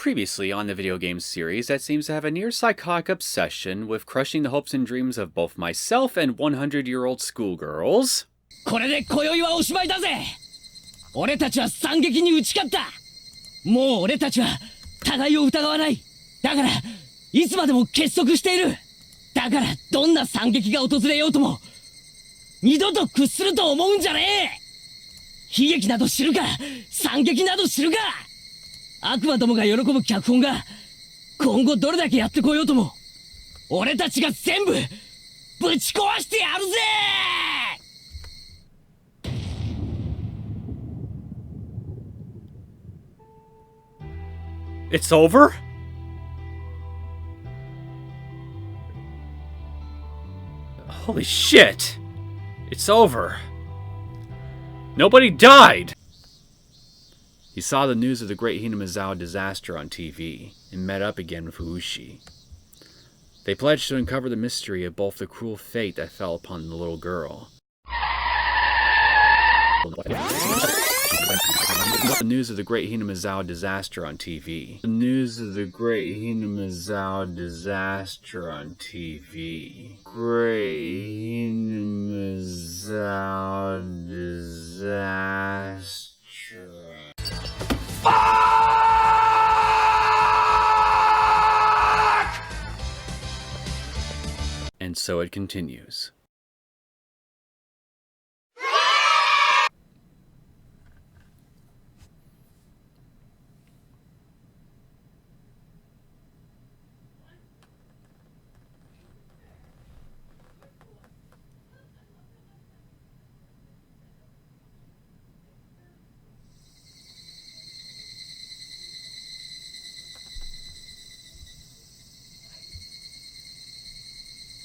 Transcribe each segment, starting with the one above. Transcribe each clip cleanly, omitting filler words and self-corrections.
Previously on the video game series that seems to have a near psychotic obsession with crushing the hopes and dreams of both myself and 100-year-old schoolgirls. これで今宵はおしまいだぜ。俺たちは惨劇に打ち勝った。もう俺たちは互いを疑わない。だからいつまでも結束している。だからどんな惨劇が訪れようとも二度と屈すると思うんじゃねえ。悲劇など知るか、惨劇など知るか。悪魔どもが喜ぶ脚本が今後どれだけやってこようとも俺たちが全部ぶち壊してやるぜ。It's over? Holy shit! It's over. Nobody died! He saw the news of the Great Hinamizawa disaster on TV and met up again with Higurashi. They pledged to uncover the mystery of both the cruel fate that fell upon the little girl. The news of the Great Hinamizawa disaster on TV. The news of the Great Hinamizawa disaster on TV. Great Hinamizawa disaster. Fuck! And so it continues.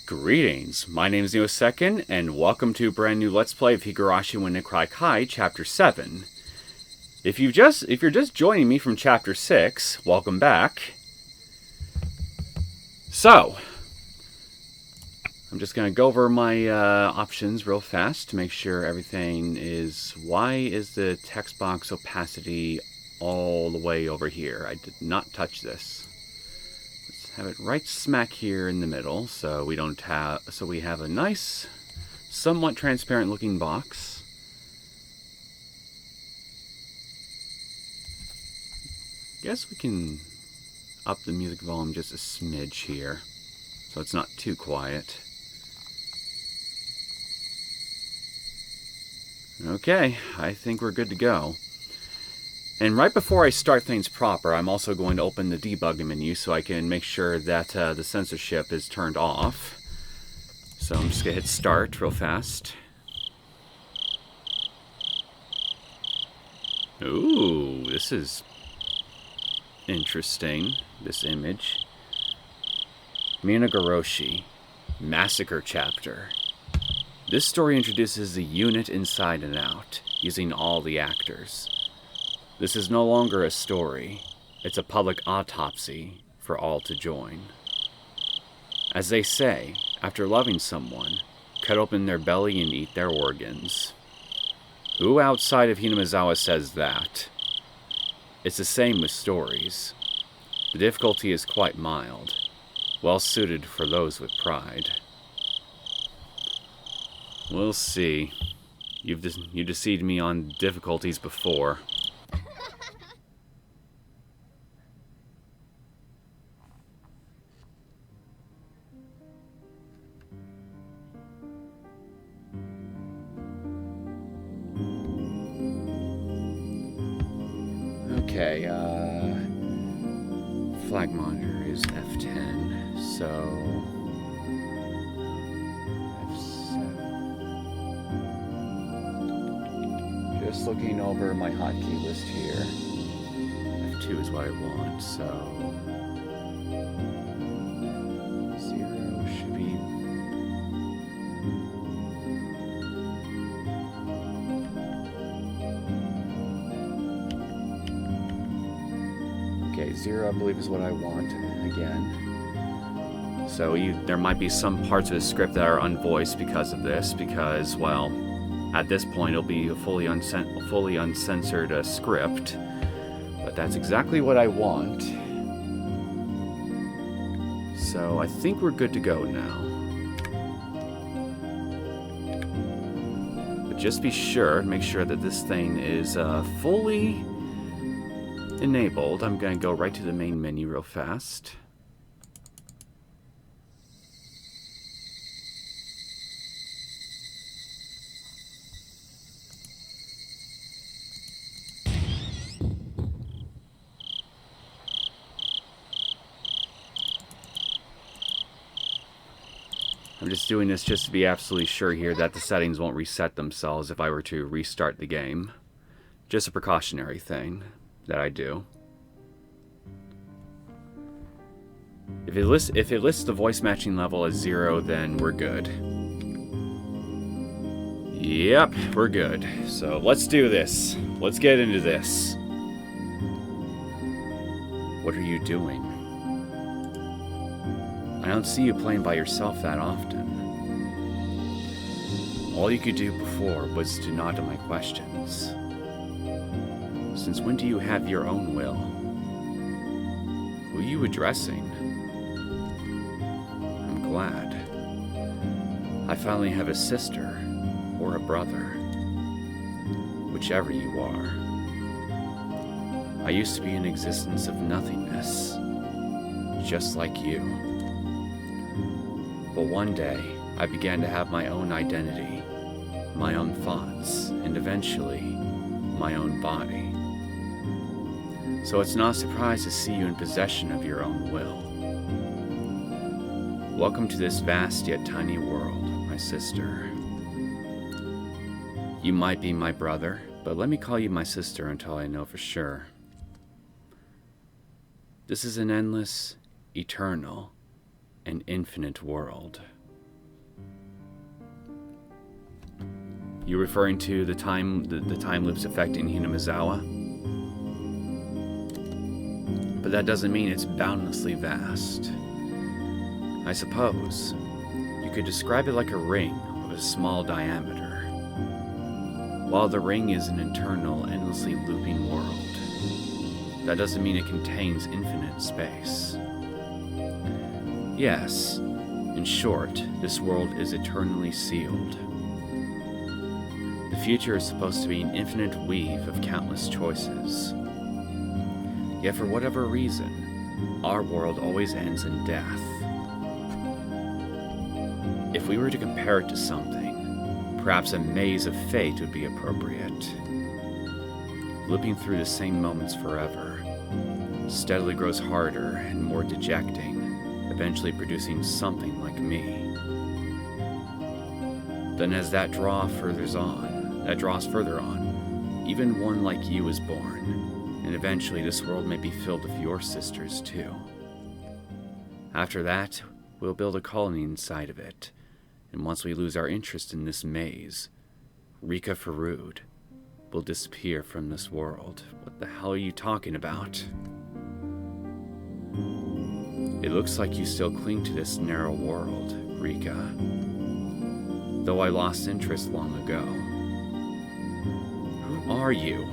Greetings, my name is Neosekken, and welcome to a brand new Let's Play of Higurashi When They Cry Kai, Chapter 7. If you're just joining me from Chapter 6, welcome back. So, I'm just going to go over my options real fast to make sure everything is... Why is the text box opacity all the way over here? I did not touch this. Have it right smack here in the middle, so we have a nice, somewhat transparent looking box. Guess we can up the music volume just a smidge here, so it's not too quiet. Okay, I think we're good to go. And right before I start things proper, I'm also going to open the debug menu so I can make sure that the censorship is turned off. So I'm just going to hit start real fast. Ooh, this is interesting, this image. Higurashi, Massacre Chapter. This story introduces the unit inside and out, using all the actors. This is no longer a story, it's a public autopsy for all to join. As they say, after loving someone, cut open their belly and eat their organs. Who outside of Hinamizawa says that? It's the same with stories. The difficulty is quite mild, well suited for those with pride. We'll see. You deceived me on difficulties before. Okay, flag monitor is F10, so F7. Just looking over my hotkey list here. F2 is what I want, so 0 should be... Okay, 0 I believe is what I want, again. So there might be some parts of the script that are unvoiced because of this, because, well, at this point it'll be a fully uncensored script. But that's exactly what I want. So I think we're good to go now. But just be sure, make sure that this thing is fully enabled. I'm going to go right to the main menu real fast. I'm just doing this just to be absolutely sure here that the settings won't reset themselves if I were to restart the game. Just a precautionary thing that I do. If it lists the voice matching level as 0, then we're good. Yep, we're good. So let's do this. Let's get into this. What are you doing? I don't see you playing by yourself that often. All you could do before was to nod to my questions. Since when do you have your own will? Who are you addressing? I'm glad. I finally have a sister, or a brother. Whichever you are. I used to be an existence of nothingness, just like you. But one day, I began to have my own identity, my own thoughts, and eventually, my own body. So it's not a surprise to see you in possession of your own will. Welcome to this vast yet tiny world, my sister. You might be my brother, but let me call you my sister until I know for sure. This is an endless, eternal, and infinite world. You referring to the time loops affecting Hinamizawa? But that doesn't mean it's boundlessly vast. I suppose you could describe it like a ring of a small diameter. While the ring is an eternal, endlessly looping world, that doesn't mean it contains infinite space. Yes, in short, this world is eternally sealed. The future is supposed to be an infinite weave of countless choices. Yet for whatever reason, our world always ends in death. If we were to compare it to something, perhaps a maze of fate would be appropriate. Looping through the same moments forever, steadily grows harder and more dejecting, eventually producing something like me. Then as that draws further on, even one like you is born, and eventually this world may be filled with your sisters too. After that, we'll build a colony inside of it, and once we lose our interest in this maze, Rika Farud will disappear from this world. What the hell are you talking about? It looks like you still cling to this narrow world, Rika. Though I lost interest long ago. Who are you?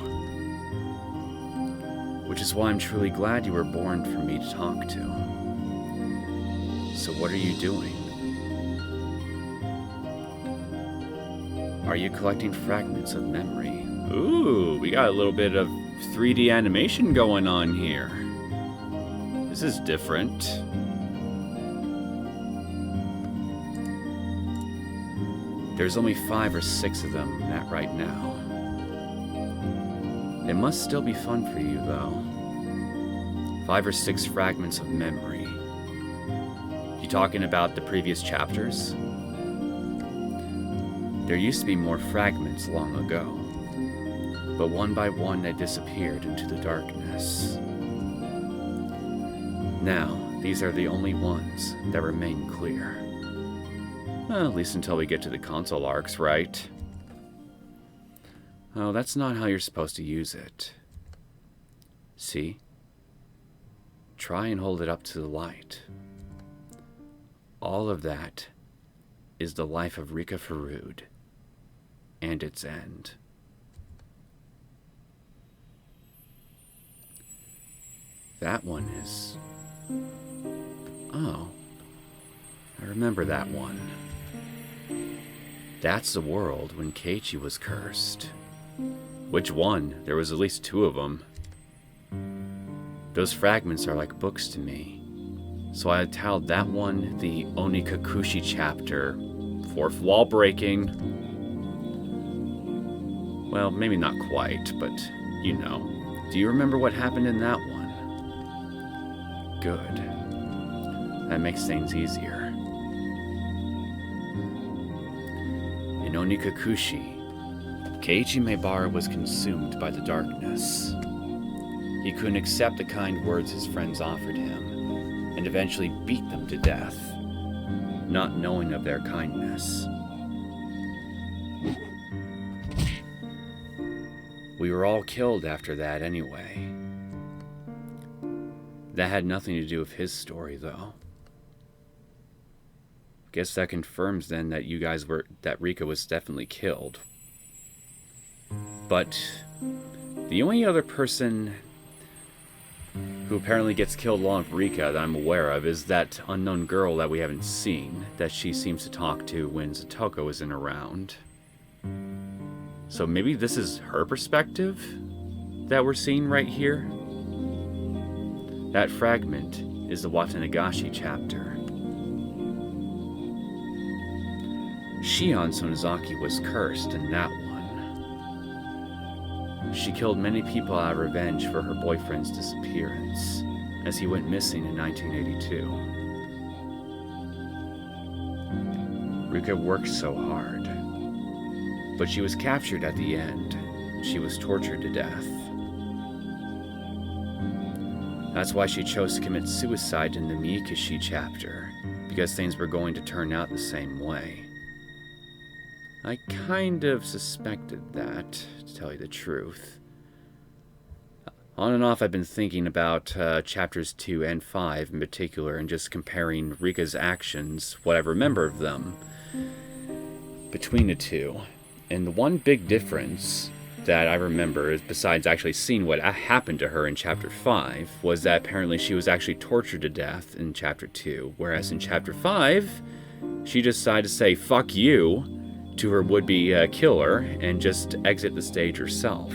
Which is why I'm truly glad you were born for me to talk to. So what are you doing? Are you collecting fragments of memory? Ooh, we got a little bit of 3D animation going on here. This is different. There's only 5 or 6 of them right now. It must still be fun for you, though. 5 or 6 fragments of memory. You talking about the previous chapters? There used to be more fragments long ago, but one by one they disappeared into the darkness. Now, these are the only ones that remain clear. Well, at least until we get to the console arcs, right? Oh, that's not how you're supposed to use it. See? Try and hold it up to the light. All of that is the life of Rika Farud and its end. That one is... Oh, I remember that one. That's the world when Keiichi was cursed. Which one? There was at least 2 of them. Those fragments are like books to me. So I titled that one the Onikakushi chapter. 4th wall breaking. Well, maybe not quite, but you know. Do you remember what happened in that one? Good. That makes things easier. In Onikakushi, Keiichi Maebara was consumed by the darkness. He couldn't accept the kind words his friends offered him, and eventually beat them to death, not knowing of their kindness. We were all killed after that anyway. That had nothing to do with his story, though. Guess that confirms then that that Rika was definitely killed. But the only other person who apparently gets killed along with Rika that I'm aware of is that unknown girl that we haven't seen, that she seems to talk to when Satoko isn't around. So maybe this is her perspective that we're seeing right here? That fragment is the Watanagashi chapter. Shion Sonozaki was cursed in that one. She killed many people out of revenge for her boyfriend's disappearance, as he went missing in 1982. Rika worked so hard, but she was captured at the end. She was tortured to death. That's why she chose to commit suicide in the Miyakushi chapter, because things were going to turn out the same way. I kind of suspected that, to tell you the truth. On and off, I've been thinking about chapters 2 and 5 in particular, and just comparing Rika's actions, what I remember of them, between the two. And the one big difference that I remember, is besides actually seeing what happened to her in chapter 5, was that apparently she was actually tortured to death in chapter 2, whereas in chapter 5, she decided to say, "Fuck you," to her would-be killer and just exit the stage herself.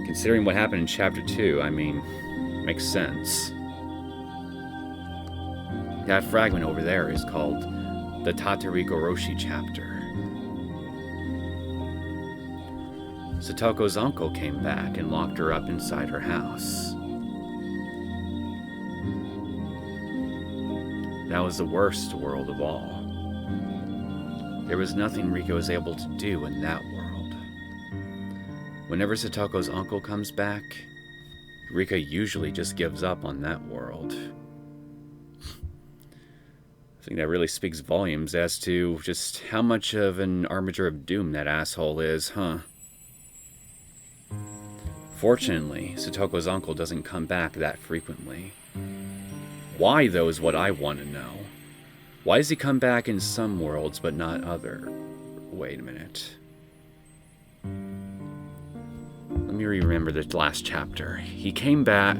Considering what happened in chapter 2, I mean, makes sense. That fragment over there is called the Tatarigoroshi chapter. Satoko's uncle came back and locked her up inside her house. That was the worst world of all. There was nothing Rika was able to do in that world. Whenever Satoko's uncle comes back, Rika usually just gives up on that world. I think that really speaks volumes as to just how much of an armature of doom that asshole is, huh? Fortunately, Satoko's uncle doesn't come back that frequently. Why, though, is what I want to know. Why does he come back in some worlds but not other? Wait a minute. Let me remember the last chapter. He came back.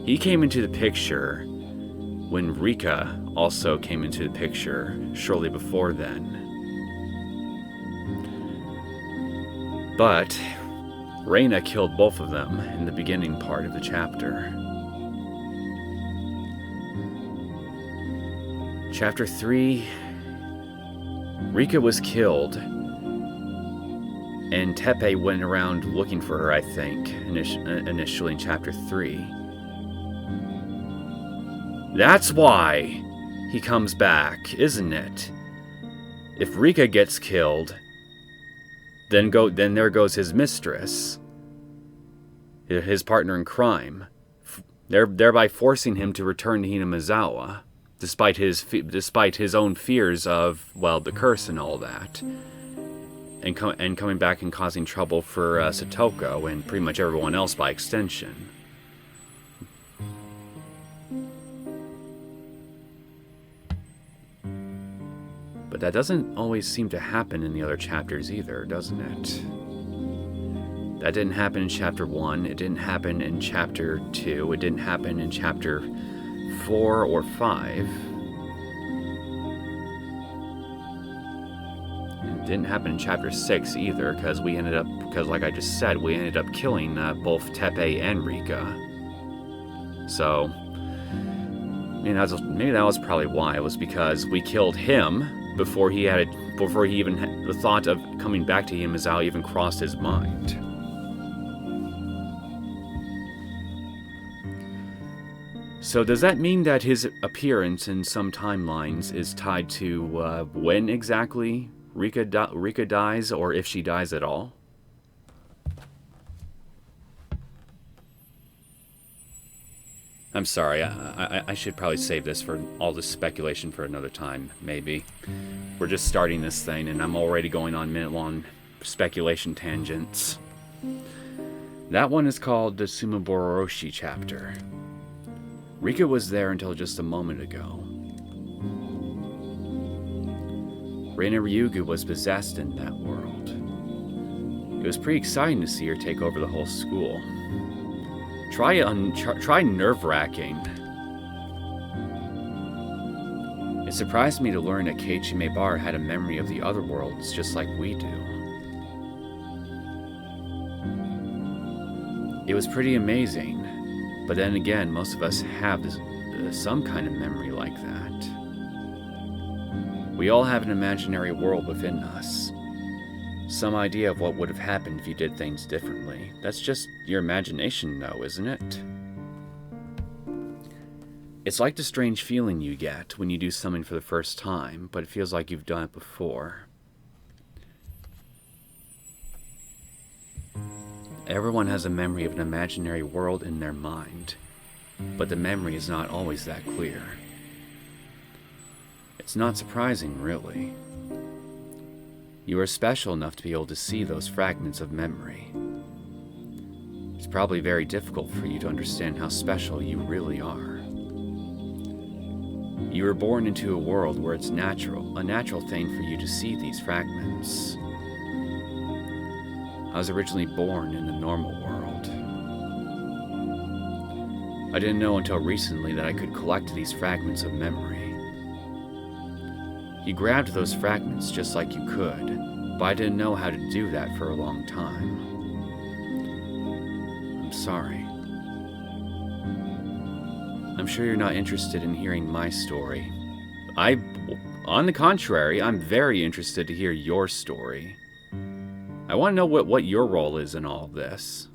He came into the picture when Rika also came into the picture shortly before then. But Reina killed both of them in the beginning part of the chapter. Chapter 3, Rika was killed, and Teppei went around looking for her, I think, initially in Chapter 3. That's why he comes back, isn't it? If Rika gets killed, then there goes his mistress, his partner in crime, thereby forcing him to return to Hinamizawa. Despite his own fears of, well, the curse and all that, and coming back and causing trouble for Satoko and pretty much everyone else by extension. But that doesn't always seem to happen in the other chapters either, doesn't it? That didn't happen in Chapter 1, it didn't happen in Chapter 2, it didn't happen in Chapter 4 or 5. It didn't happen in Chapter 6 either, because like I just said, we ended up killing both Tepe and Rika. So, maybe that was probably why. It was because we killed him before he even had the thought of coming back to Himazao even crossed his mind. So does that mean that his appearance in some timelines is tied to when exactly Rika dies, or if she dies at all? I'm sorry, I should probably save this for all this speculation for another time, maybe. We're just starting this thing, and I'm already going on minute-long speculation tangents. That one is called the Sumabororoshi chapter. Rika was there until just a moment ago. Reina Ryugu was possessed in that world. It was pretty exciting to see her take over the whole school. Try nerve-wracking. It surprised me to learn that Keiichi Maebara had a memory of the other worlds just like we do. It was pretty amazing, but then again, most of us have some kind of memory like that. We all have an imaginary world within us. Some idea of what would have happened if you did things differently. That's just your imagination, though, isn't it? It's like the strange feeling you get when you do something for the first time, but it feels like you've done it before. Everyone has a memory of an imaginary world in their mind, but the memory is not always that clear. It's not surprising, really. You are special enough to be able to see those fragments of memory. It's probably very difficult for you to understand how special you really are. You were born into a world where it's a natural thing for you to see these fragments. I was originally born in the normal world. I didn't know until recently that I could collect these fragments of memory. You grabbed those fragments just like you could, but I didn't know how to do that for a long time. I'm sorry. I'm sure you're not interested in hearing my story. On the contrary, I'm very interested to hear your story. I want to know what your role is in all of this.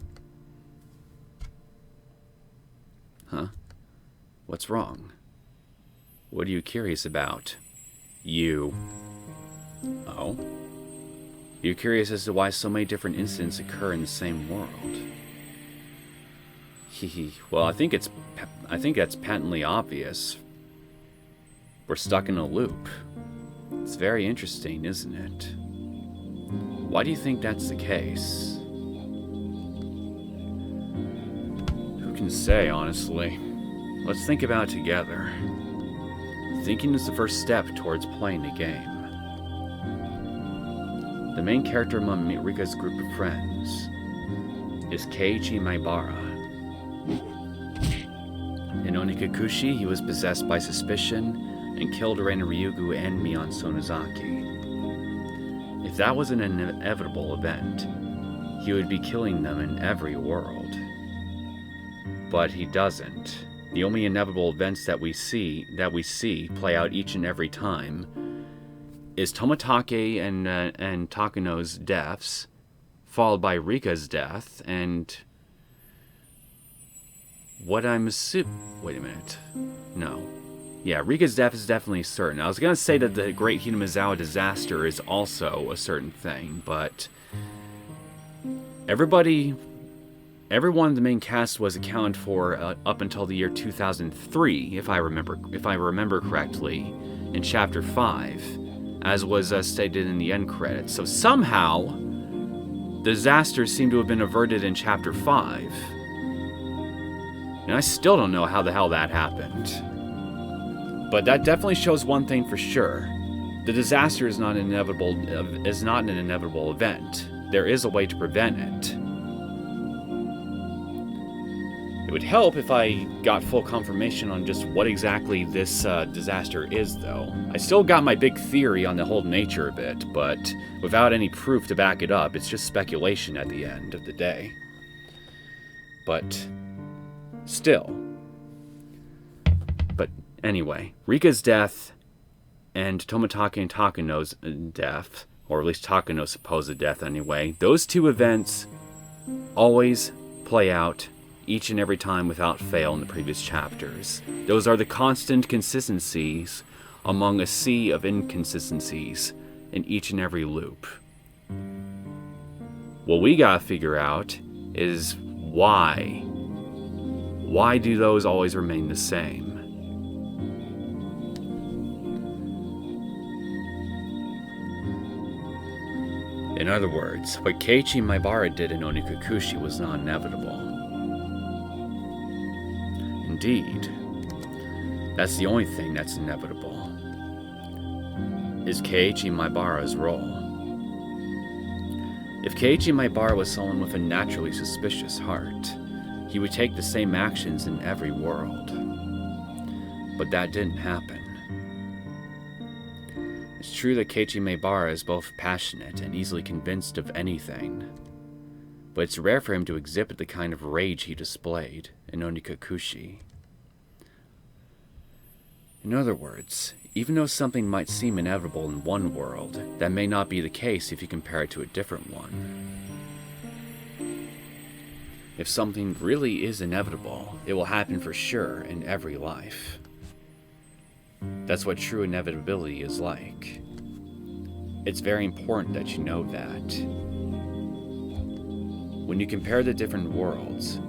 Huh? What's wrong? What are you curious about? You. Oh? You're curious as to why so many different incidents occur in the same world. Hehe. Well, I think that's patently obvious. We're stuck in a loop. It's very interesting, isn't it? Why do you think that's the case? Who can say, honestly? Let's think about it together. Thinking is the first step towards playing the game. The main character among Rika's group of friends is Keiichi Maebara. In Onikakushi, he was possessed by suspicion and killed Reina Ryugu and Mion Sonozaki. If that was an inevitable event, he would be killing them in every world. But he doesn't. The only inevitable events that we see play out each and every time is Toмотake and Takuno's deaths, followed by Rika's death, and what I'm assuming... Wait a minute. No. Yeah, Rika's death is definitely certain. I was going to say that the Great Hinazawa disaster is also a certain thing, but everyone in the main cast was accounted for up until the year 2003, if I remember correctly, in Chapter 5, as was stated in the end credits. So somehow, the disaster seemed to have been averted in Chapter 5. And I still don't know how the hell that happened. But that definitely shows one thing for sure. The disaster is not an inevitable event. There is a way to prevent it. It would help if I got full confirmation on just what exactly this disaster is, though. I still got my big theory on the whole nature of it, but without any proof to back it up, it's just speculation at the end of the day. But still. But anyway, Rika's death and Tomitake and Takano's death, or at least Takano's supposed death anyway, those two events always play out each and every time without fail in the previous chapters. Those are the constant consistencies among a sea of inconsistencies in each and every loop. What we gotta figure out is why. Why do those always remain the same? In other words, what Keiichi Maibara did in Onikakushi was not inevitable. Indeed, that's the only thing that's inevitable, is Keiichi Maibara's role. If Keiichi Maibara was someone with a naturally suspicious heart, he would take the same actions in every world. But that didn't happen. It's true that Keiichi Maibara is both passionate and easily convinced of anything, but it's rare for him to exhibit the kind of rage he displayed in Onikakushi. In other words, even though something might seem inevitable in one world, that may not be the case if you compare it to a different one. If something really is inevitable, it will happen for sure in every life. That's what true inevitability is like. It's very important that you know that. When you compare the different worlds,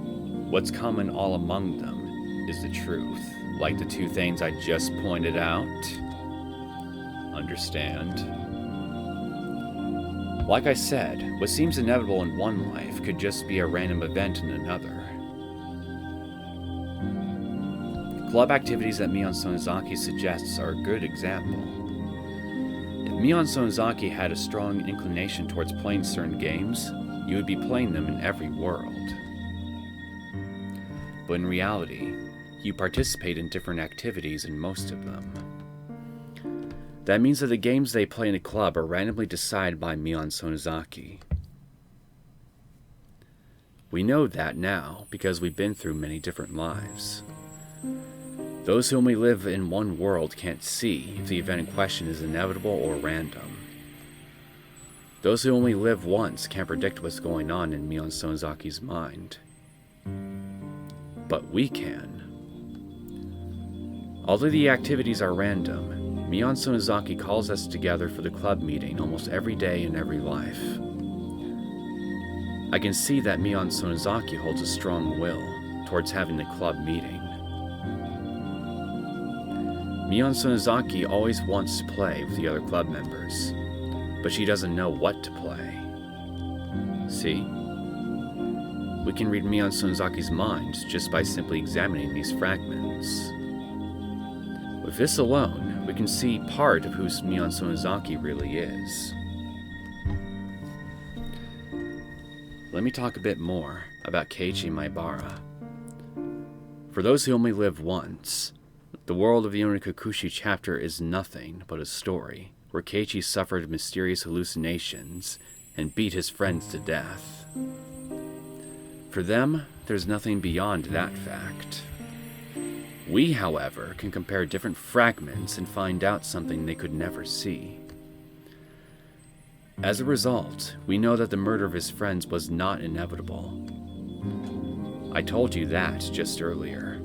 what's common all among them is the truth. Like the two things I just pointed out. Understand? Like I said, what seems inevitable in one life could just be a random event in another. Club activities that Mion Sonozaki suggests are a good example. If Mion Sonozaki had a strong inclination towards playing certain games, you would be playing them in every world. But in reality, you participate in different activities in most of them. That means that the games they play in a club are randomly decided by Mion Sonozaki. We know that now because we've been through many different lives. Those who only live in one world can't see if the event in question is inevitable or random. Those who only live once can't predict what's going on in Mion Sonozaki's mind. But we can. Although the activities are random, Mion Sonozaki calls us together for the club meeting almost every day in every life. I can see that Mion Sonozaki holds a strong will towards having the club meeting. Mion Sonozaki always wants to play with the other club members, but she doesn't know what to play. See? We can read Mion Sonozaki's mind just by simply examining these fragments. With this alone, we can see part of who Mion Sonozaki really is. Let me talk a bit more about Keiichi Maibara. For those who only live once, the world of the Onikakushi chapter is nothing but a story where Keiichi suffered mysterious hallucinations and beat his friends to death. For them, there's nothing beyond that fact. We, however, can compare different fragments and find out something they could never see. As a result, we know that the murder of his friends was not inevitable. I told you that just earlier.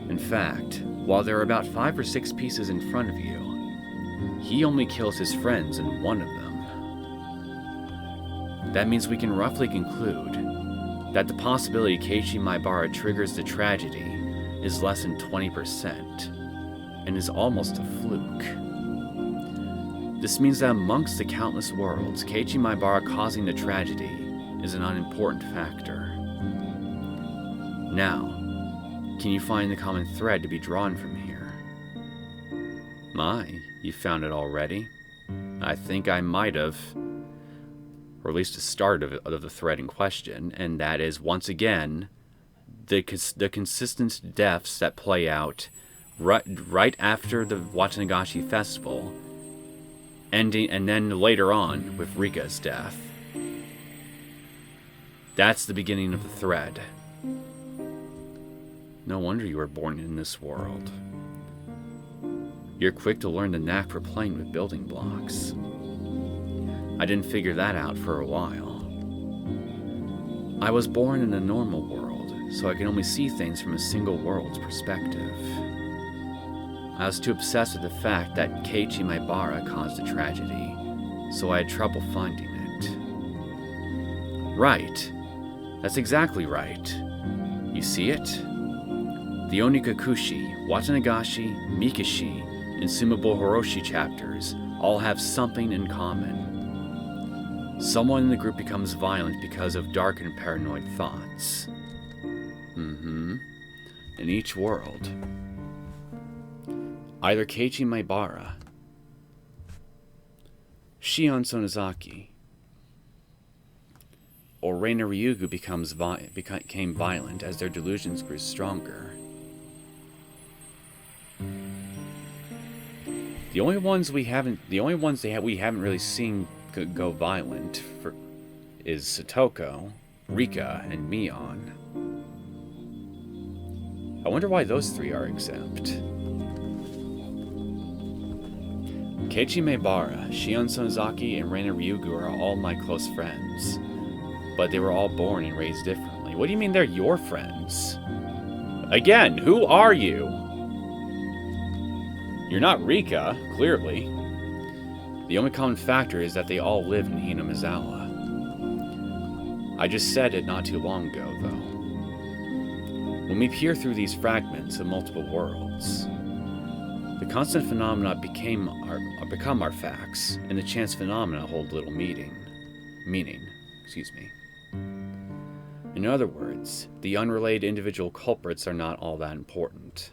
In fact, while there are about 5 or 6 pieces in front of you, he only kills his friends in one of them. That means we can roughly conclude that the possibility Keiichi Maibara triggers the tragedy is less than 20%, and is almost a fluke. This means that amongst the countless worlds, Keiichi Maibara causing the tragedy is an unimportant factor. Now, can you find the common thread to be drawn from here? My, you found it already? I think I might have. or at least the start of the thread in question, and that is, once again, the consistent deaths that play out right after the Watanagashi festival, ending, and then later on with Rika's death. That's the beginning of the thread. No wonder you were born in this world. You're quick to learn the knack for playing with building blocks. I didn't figure that out for a while. I was born in a normal world, so I can only see things from a single world's perspective. I was too obsessed with the fact that Keiichi Maebara caused a tragedy, so I had trouble finding it. Right. That's exactly right. You see it? The Onikakushi, Watanagashi, Mikishi, and Sumabo Horoshi chapters all have something in common. Someone in the group becomes violent because of dark and paranoid thoughts. In each world. Either Keiichi Maebara, Shion Sonozaki, or Reina Ryugu became violent as their delusions grew stronger. The only ones we haven't really seen go violent is Satoko, Rika, and Mion. I wonder why those three are exempt. Keiichi Maebara, Shion Sonozaki, and Reina Ryugu are all my close friends, but they were all born and raised differently. What do you mean they're your friends? Again, who are you? You're not Rika, clearly. The only common factor is that they all live in Hinamizawa. I just said it not too long ago, though. When we peer through these fragments of multiple worlds, the constant phenomena become our facts, and the chance phenomena hold little meaning. In other words, the unrelated individual culprits are not all that important.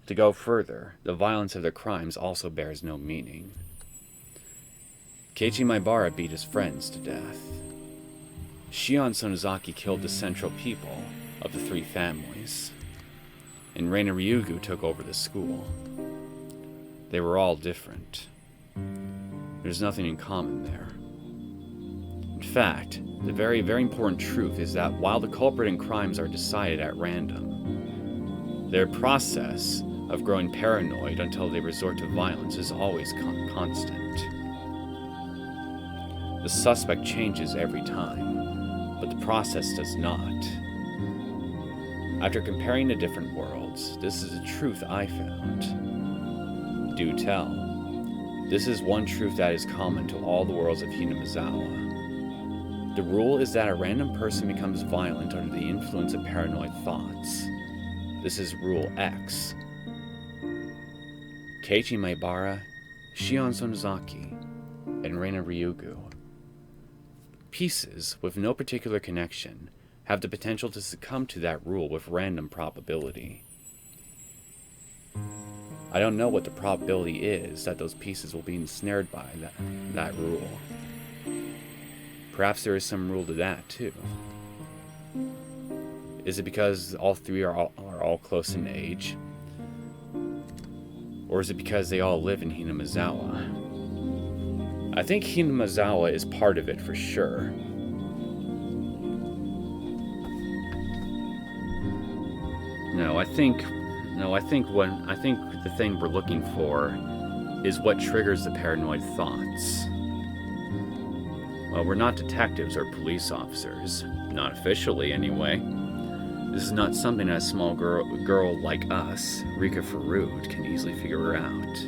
To go further, the violence of their crimes also bears no meaning. Keiichi Maebara beat his friends to death. Shion Sonozaki killed the central people of the three families, and Reina Ryugu took over the school. They were all different. There's nothing in common there. In fact, the very, very important truth is that while the culprit in crimes are decided at random, their process of growing paranoid until they resort to violence is always constant. The suspect changes every time, but the process does not. After comparing the different worlds, this is a truth I found. Do tell. This is one truth that is common to all the worlds of Hinamizawa. The rule is that a random person becomes violent under the influence of paranoid thoughts. This is Rule X. Keiichi Maebara, Shion Sonozaki, and Reina Ryugu. Pieces with no particular connection have the potential to succumb to that rule with random probability. I don't know what the probability is that those pieces will be ensnared by that rule. Perhaps there is some rule to that, too. Is it because all three are all close in age? Or is it because they all live in Hinamizawa? I think Hinamizawa is part of it for sure. I think the thing we're looking for is what triggers the paranoid thoughts. Well, we're not detectives or police officers, not officially anyway. This is not something that a small girl like us, Rika Farud, can easily figure out.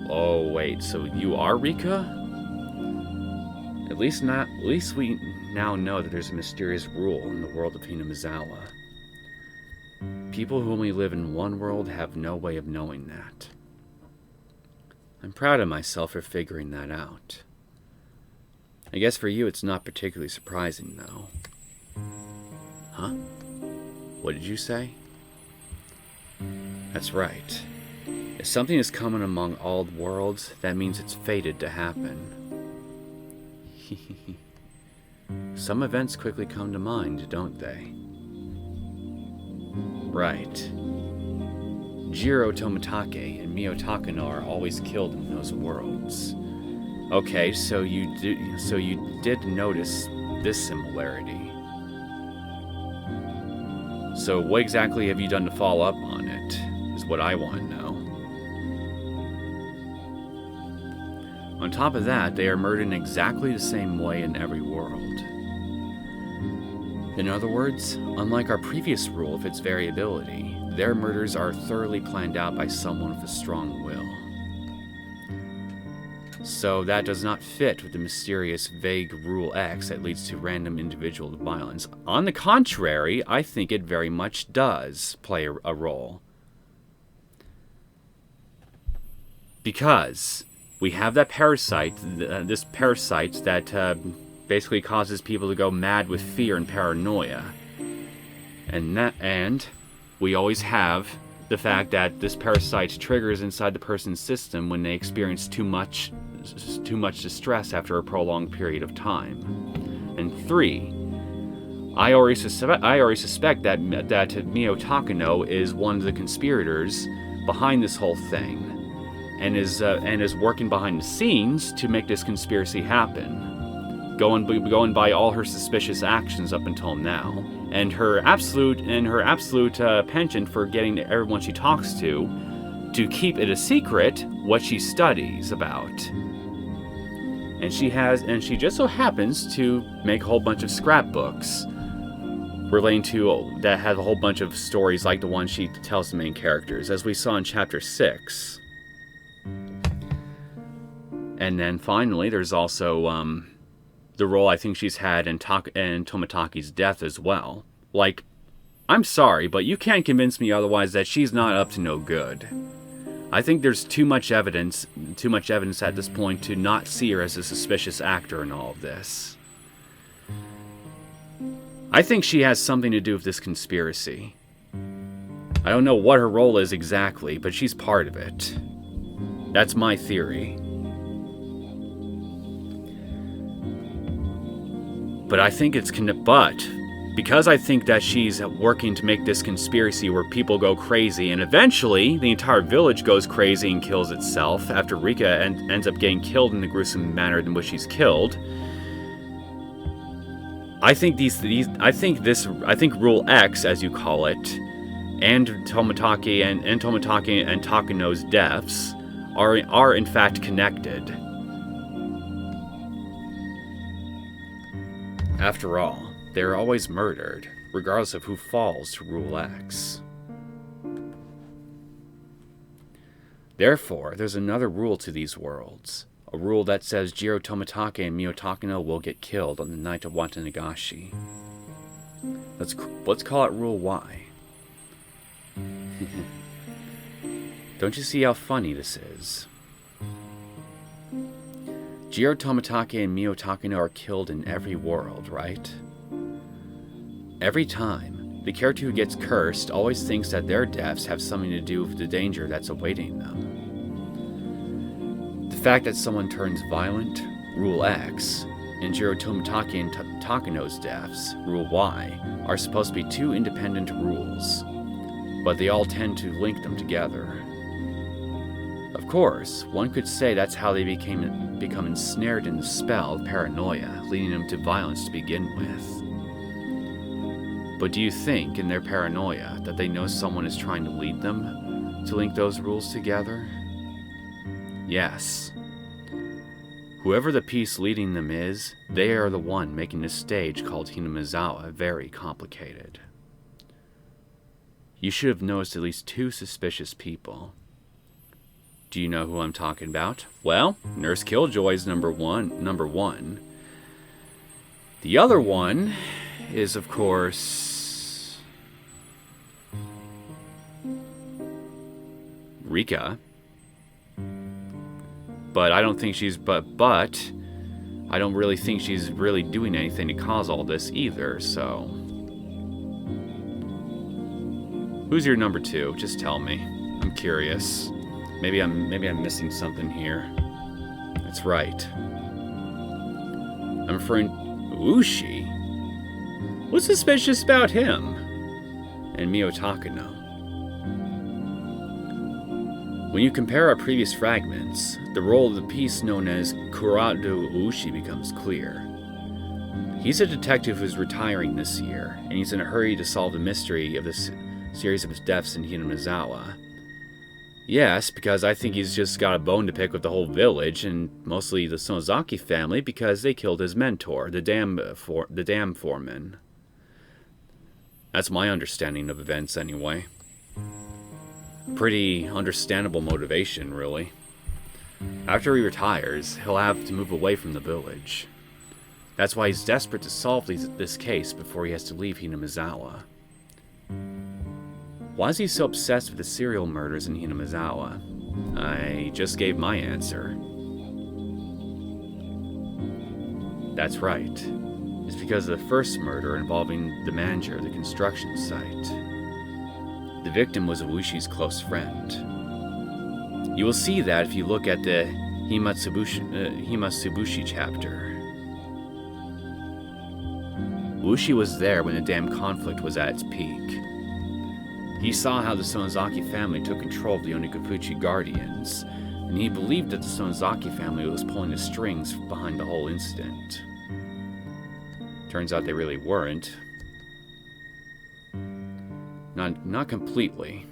Oh wait, so you are Rika? At least we now know that there's a mysterious rule in the world of Hinamizawa. People who only live in one world have no way of knowing that. I'm proud of myself for figuring that out. I guess for you it's not particularly surprising, though. Huh? What did you say? That's right. If something is common among all worlds, that means it's fated to happen. Some events quickly come to mind, don't they? Right. Jiro Tomitake and Mio Takano are always killed in those worlds. Okay, so you did notice this similarity. So what exactly have you done to follow up on it, is what I want to know. On top of that, they are murdered in exactly the same way in every world. In other words, unlike our previous rule of its variability, their murders are thoroughly planned out by someone with a strong will. So that does not fit with the mysterious, vague Rule X that leads to random individual violence. On the contrary, I think it very much does play a role. Because we have that parasite, this parasite that basically causes people to go mad with fear and paranoia. And we always have the fact that this parasite triggers inside the person's system when they experience too much distress after a prolonged period of time. And 3, I already suspect that Mio Takano is one of the conspirators behind this whole thing, and is working behind the scenes to make this conspiracy happen, going by all her suspicious actions up until now, and her absolute penchant for getting everyone she talks to keep it a secret what she studies about. And she just so happens to make a whole bunch of scrapbooks relating to that have a whole bunch of stories like the one she tells the main characters, as we saw in chapter 6. And then finally, there's also the role I think she's had in Tomitaki's death as well. Like, I'm sorry, but you can't convince me otherwise that she's not up to no good. I think there's too much evidence at this point to not see her as a suspicious actor in all of this. I think she has something to do with this conspiracy. I don't know what her role is exactly, but she's part of it. That's my theory. Because I think that she's working to make this conspiracy where people go crazy, and eventually the entire village goes crazy and kills itself after Rika ends up getting killed in the gruesome manner in which she's killed. I think Rule X, as you call it, and Tomitaki and Takano's deaths are in fact connected. After all, they are always murdered, regardless of who falls to Rule X. Therefore, there's another rule to these worlds. A rule that says Jiro Tomitake and Mio Takano will get killed on the night of Watanagashi. Let's call it Rule Y. Don't you see how funny this is? Jiro Tomitake and Mio Takano are killed in every world, right? Every time, the character who gets cursed always thinks that their deaths have something to do with the danger that's awaiting them. The fact that someone turns violent, Rule X, and Jiro Tomitake and Takano's deaths, Rule Y, are supposed to be two independent rules, but they all tend to link them together. Of course, one could say that's how they become ensnared in the spell of paranoia, leading them to violence to begin with. But do you think, in their paranoia, that they know someone is trying to lead them to link those rules together? Yes. Whoever the piece leading them is, they are the one making this stage called Hinamizawa very complicated. You should have noticed at least 2 suspicious people. Do you know who I'm talking about? Well, Nurse Killjoy's number one. The other one is, of course, Rika. But I don't think she's I don't really think she's really doing anything to cause all this either, so. Who's your number 2? Just tell me. I'm curious. Maybe I'm missing something here. That's right. I'm referring to Ushi. What's suspicious about him? And Mio Takano. When you compare our previous fragments, the role of the piece known as Kurado Ushi becomes clear. He's a detective who's retiring this year, and he's in a hurry to solve the mystery of this series of deaths in Hinamizawa. Yes, because I think he's just got a bone to pick with the whole village, and mostly the Sonozaki family, because they killed his mentor, the dam foreman. That's my understanding of events, anyway. Pretty understandable motivation, really. After he retires, he'll have to move away from the village. That's why he's desperate to solve this case before he has to leave Hinamizawa. Why is he so obsessed with the serial murders in Hinamizawa? I just gave my answer. That's right. It's because of the first murder involving the manager of the construction site. The victim was Ushi's close friend. You will see that if you look at the Himatsubushi chapter. Ushi was there when the dam conflict was at its peak. He saw how the Sonozaki family took control of the Onikafuchi Guardians, and he believed that the Sonozaki family was pulling the strings behind the whole incident. Turns out they really weren't. Not completely.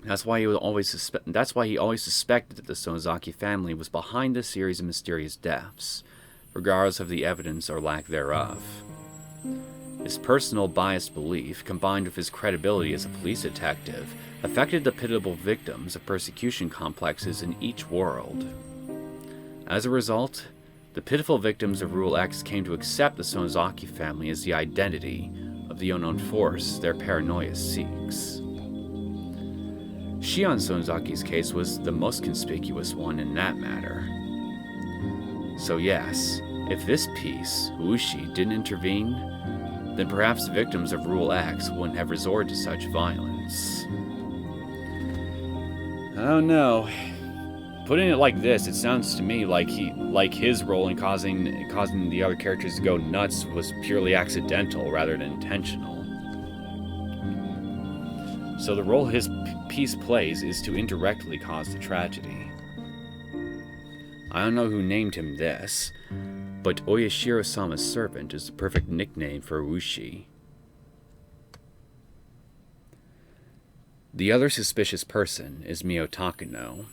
That's why he always suspected that the Sonozaki family was behind this series of mysterious deaths, regardless of the evidence or lack thereof. His personal biased belief, combined with his credibility as a police detective, affected the pitiable victims of persecution complexes in each world. As a result, the pitiful victims of Rule X came to accept the Sonozaki family as the identity of the unknown force their paranoia seeks. Shion Sonozaki's case was the most conspicuous one in that matter. So yes, if this piece, Ushi, didn't intervene, then perhaps the victims of Rule X wouldn't have resorted to such violence. I don't know. Putting it like this, it sounds to me like his role in causing the other characters to go nuts was purely accidental rather than intentional. So the role his piece plays is to indirectly cause the tragedy. I don't know who named him this, but Oyashiro-sama's servant is the perfect nickname for Ushi. The other suspicious person is Mio Takano.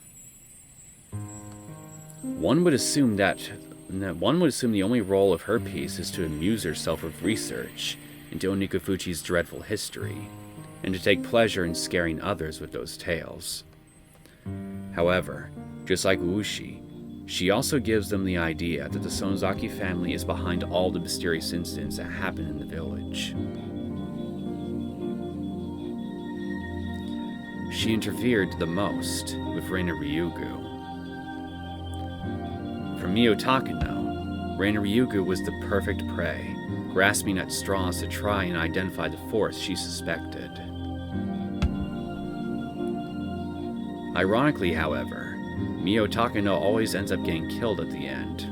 One would assume the only role of her piece is to amuse herself with research into Onikafuchi's dreadful history, and to take pleasure in scaring others with those tales. However, just like Ushi, she also gives them the idea that the Sonozaki family is behind all the mysterious incidents that happen in the village. She interfered the most with Reina Ryugu. For Mio Takano, Reina Ryugu was the perfect prey, grasping at straws to try and identify the force she suspected. Ironically, however, Mio Takano always ends up getting killed at the end.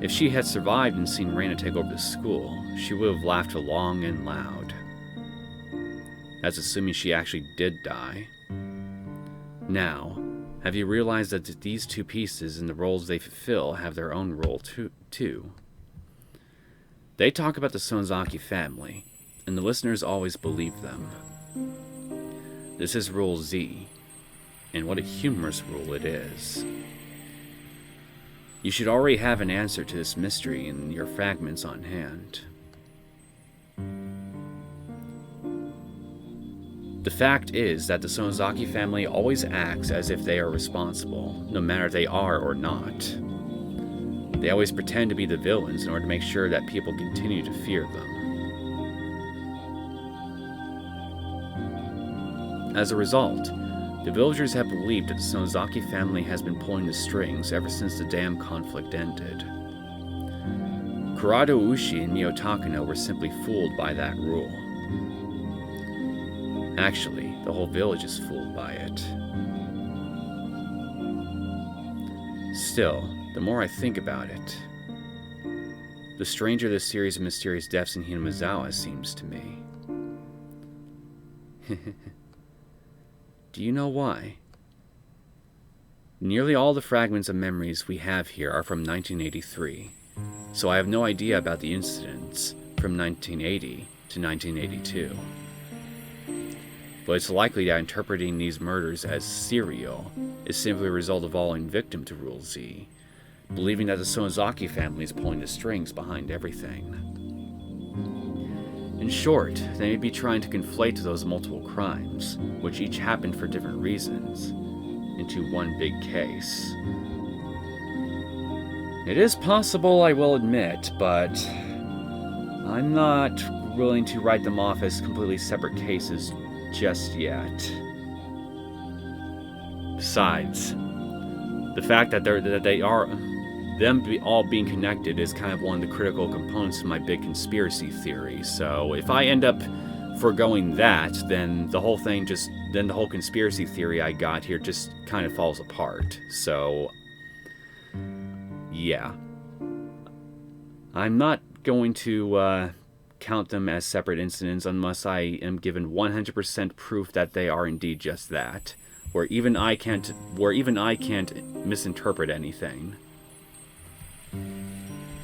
If she had survived and seen Reina take over the school, she would have laughed long and loud. That's assuming she actually did die. Now, have you realized that these two pieces and the roles they fulfill have their own role too? They talk about the Sonozaki family, and the listeners always believe them. This is Rule Z, and what a humorous rule it is. You should already have an answer to this mystery in your fragments on hand. The fact is that the Sonozaki family always acts as if they are responsible, no matter if they are or not. They always pretend to be the villains in order to make sure that people continue to fear them. As a result, the villagers have believed that the Sonozaki family has been pulling the strings ever since the dam conflict ended. Kurado Ushi and Mio Takano were simply fooled by that rule. Actually, the whole village is fooled by it. Still, The more I think about it, the stranger this series of mysterious deaths in Hinamizawa seems to me. Do you know why? Nearly all the fragments of memories we have here are from 1983, so I have no idea about the incidents from 1980 to 1982. But it's likely that interpreting these murders as serial is simply a result of falling victim to Rule Z, believing that the Sonozaki family is pulling the strings behind everything. In short, they may be trying to conflate those multiple crimes, which each happened for different reasons, into one big case. It is possible, I will admit, but I'm not willing to write them off as completely separate cases just yet. Besides, the fact that all being connected is kind of one of the critical components of my big conspiracy theory. So if I end up foregoing that, then the whole conspiracy theory I got here just kind of falls apart. So yeah, I'm not going to count them as separate incidents unless I am given 100% proof that they are indeed just that, where even I can't misinterpret anything.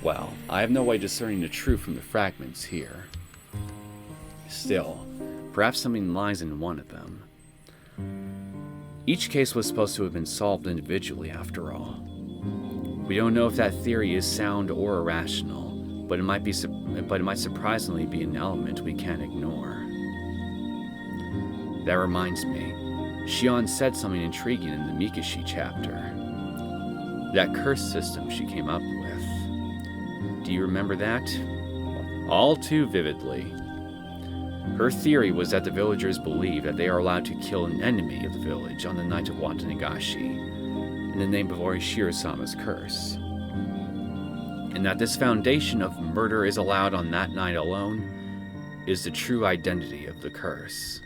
Well, I have no way discerning the truth from the fragments here. Still, perhaps something lies in one of them. Each case was supposed to have been solved individually, after all. We don't know if that theory is sound or irrational, but it might surprisingly be an element we can't ignore. That reminds me, Shion said something intriguing in the Mikashi chapter. That curse system she came up with. Do you remember that? All too vividly. Her theory was that the villagers believe that they are allowed to kill an enemy of the village on the night of Watanagashi in the name of Orishiro-sama's curse. And that this foundation of murder is allowed on that night alone is the true identity of the curse.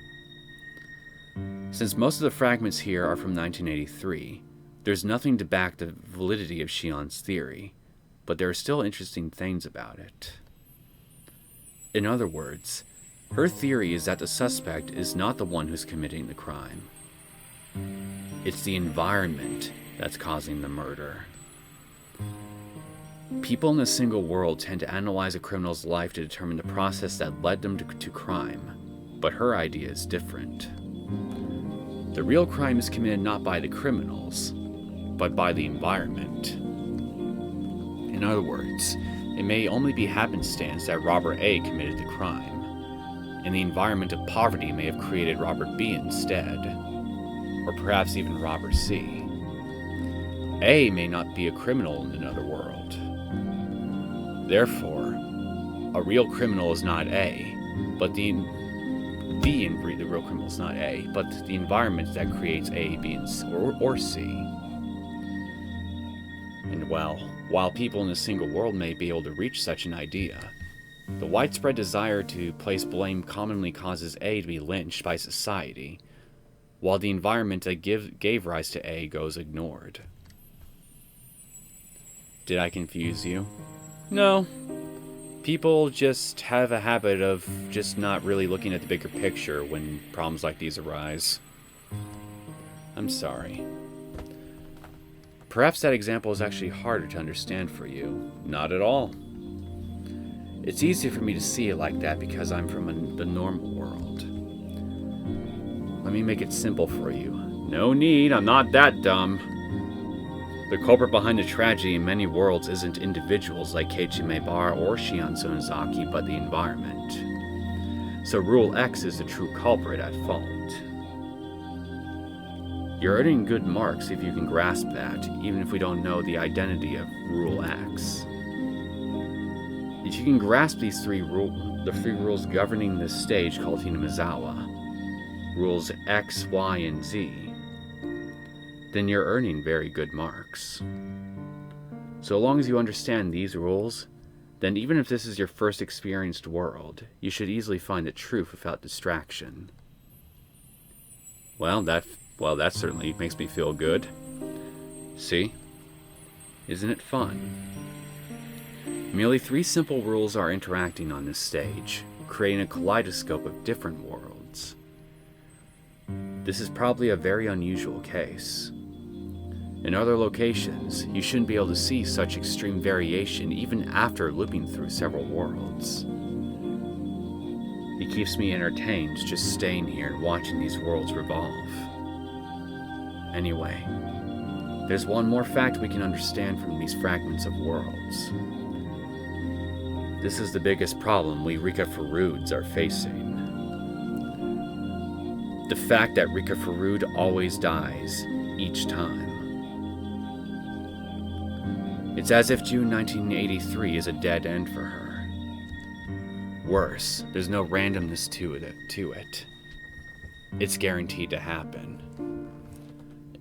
Since most of the fragments here are from 1983, there's nothing to back the validity of Shion's theory, but there are still interesting things about it. In other words, her theory is that the suspect is not the one who's committing the crime. It's the environment that's causing the murder. People in a single world tend to analyze a criminal's life to determine the process that led them to crime, but her idea is different. The real crime is committed not by the criminals, but by the environment. In other words, it may only be happenstance that Robert A committed the crime, and the environment of poverty may have created Robert B instead, or perhaps even Robert C. A may not be a criminal in another world. Therefore, a real criminal is not A, but the real criminal is not A, but the environment that creates A, B, or C. And while people in a single world may be able to reach such an idea, the widespread desire to place blame commonly causes A to be lynched by society, while the environment that gave rise to A goes ignored. Did I confuse you? No. People just have a habit of just not really looking at the bigger picture when problems like these arise. I'm sorry. Perhaps that example is actually harder to understand for you. Not at all. It's easier for me to see it like that because I'm from the normal world. Let me make it simple for you. No need, I'm not that dumb. The culprit behind the tragedy in many worlds isn't individuals like Keiichi Maebara or Shion Sonozaki, but the environment. So Rule X is the true culprit at fault. You're earning good marks if you can grasp that, even if we don't know the identity of Rule X. If you can grasp the three rules governing this stage called Hinamizawa, Rules X, Y, and Z, then you're earning very good marks. So long as you understand these rules, then even if this is your first experienced world, you should easily find the truth without distraction. Well, that certainly makes me feel good. See? Isn't it fun? Merely 3 simple rules are interacting on this stage, creating a kaleidoscope of different worlds. This is probably a very unusual case. In other locations, you shouldn't be able to see such extreme variation even after looping through several worlds. It keeps me entertained just staying here and watching these worlds revolve. Anyway, there's one more fact we can understand from these fragments of worlds. This is the biggest problem we Rika Faruds are facing. The fact that Rika Farud always dies, each time. It's as if June 1983 is a dead end for her. Worse, there's no randomness to it. It's guaranteed to happen.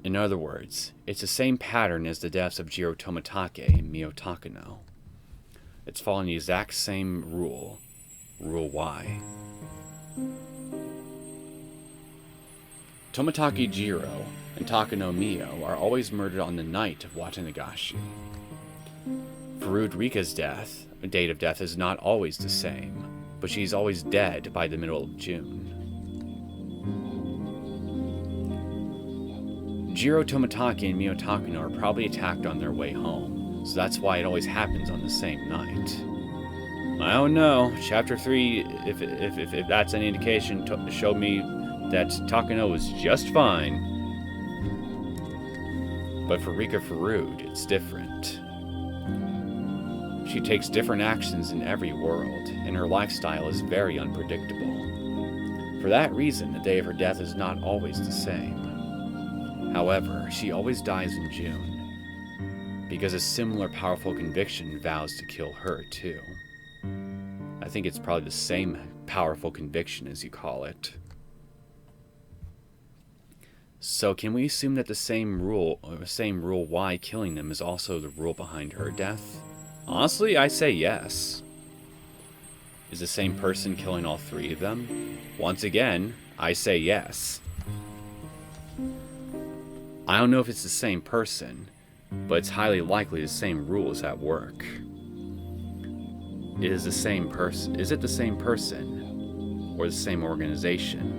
In other words, it's the same pattern as the deaths of Jiro Tomitake and Mio Takano. It's following the exact same rule. Rule Y. Tomitake Jiro and Takano Mio are always murdered on the night of Watanagashi. Farud Rika's date of death is not always the same, but she's always dead by the middle of June. Jiro Tomitake and Mio Takano are probably attacked on their way home, so that's why it always happens on the same night. I don't know, Chapter 3, if that's any indication, showed me that Takano was just fine. But for Rika Farud, it's different. She takes different actions in every world, and her lifestyle is very unpredictable. For that reason, the day of her death is not always the same. However, she always dies in June, because a similar powerful conviction vows to kill her too. I think it's probably the same powerful conviction as you call it. So can we assume that the same rule why killing them is also the rule behind her death? Honestly, I say yes. Is the same person killing all 3 of them? Once again, I say yes. I don't know if it's the same person, but it's highly likely the same rule is at work. Is it the same person? Or the same organization?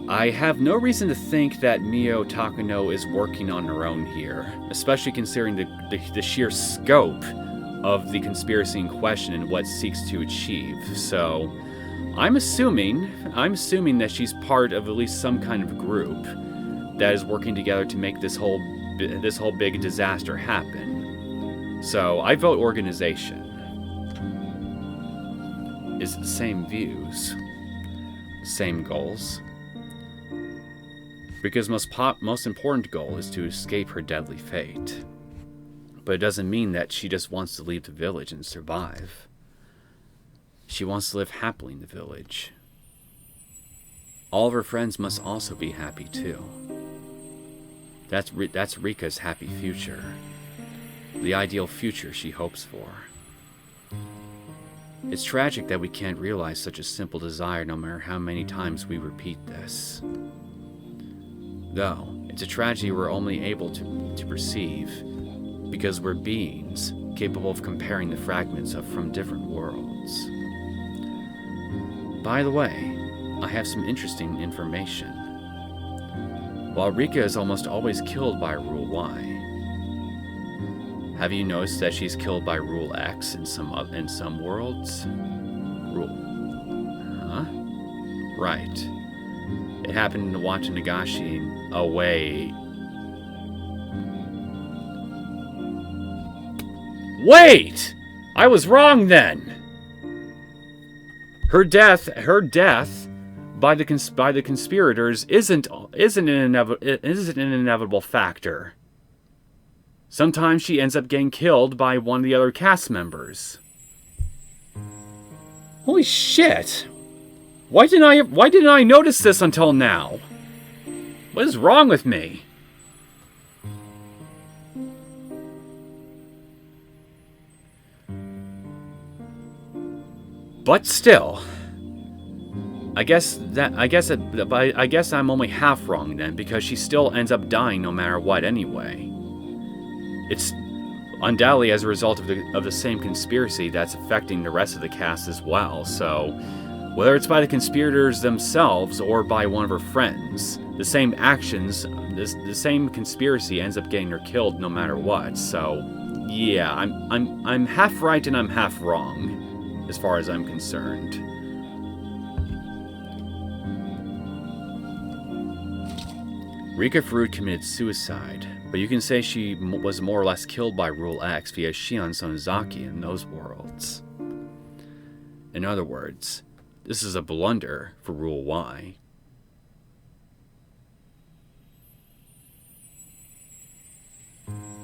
I have no reason to think that Mio Takano is working on her own here, especially considering the sheer scope of the conspiracy in question and what it seeks to achieve. So, I'm assuming that she's part of at least some kind of group that is working together to make this whole big disaster happen. So, I vote organization. Is it the same views? Same goals? Rika's most important goal is to escape her deadly fate. But it doesn't mean that she just wants to leave the village and survive. She wants to live happily in the village. All of her friends must also be happy too. That's Rika's happy future. The ideal future she hopes for. It's tragic that we can't realize such a simple desire no matter how many times we repeat this. Though, it's a tragedy we're only able to perceive because we're beings capable of comparing the fragments from different worlds. By the way, I have some interesting information. While Rika is almost always killed by Rule Y, have you noticed that she's killed by Rule X in some worlds? Huh? Right. It happened in Watanagashi. Oh, wait. Wait! I was wrong then! Her death by the conspirators isn't an inevitable factor. Sometimes she ends up getting killed by one of the other cast members. Holy shit! Why didn't I notice this until now? What is wrong with me? But still, I guess I'm only half wrong then, because she still ends up dying no matter what anyway. it's undoubtedly as a result of the same conspiracy that's affecting the rest of the cast as well. So, whether it's by the conspirators themselves or by one of her friends, the same actions, the same conspiracy ends up getting her killed no matter what. So, yeah, I'm half right and I'm half wrong, as far as I'm concerned. Rika Farud committed suicide, but you can say she was more or less killed by Rule X via Shion Sonozaki in those worlds. In other words, this is a blunder for Rule Y.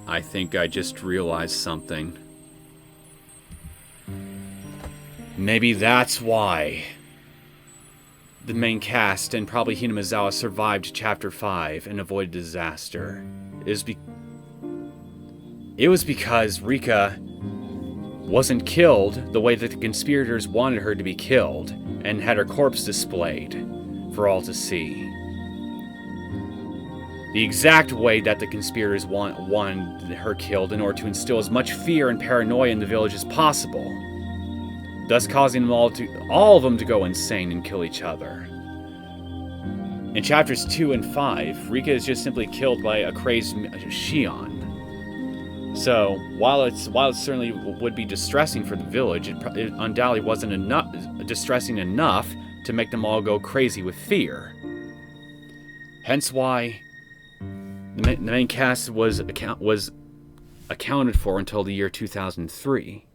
I think I just realized something. Maybe that's why the main cast and probably Hinamizawa survived Chapter 5 and avoided disaster. It was because Rika wasn't killed the way that the conspirators wanted her to be killed and had her corpse displayed for all to see. The exact way that the conspirators wanted her killed in order to instill as much fear and paranoia in the village as possible, thus causing them all of them to go insane and kill each other. In chapters 2 and 5, Rika is just simply killed by a crazed Shion. So, while it certainly would be distressing for the village, it undoubtedly wasn't distressing enough to make them all go crazy with fear. Hence why the main cast was accounted for until the year 2003.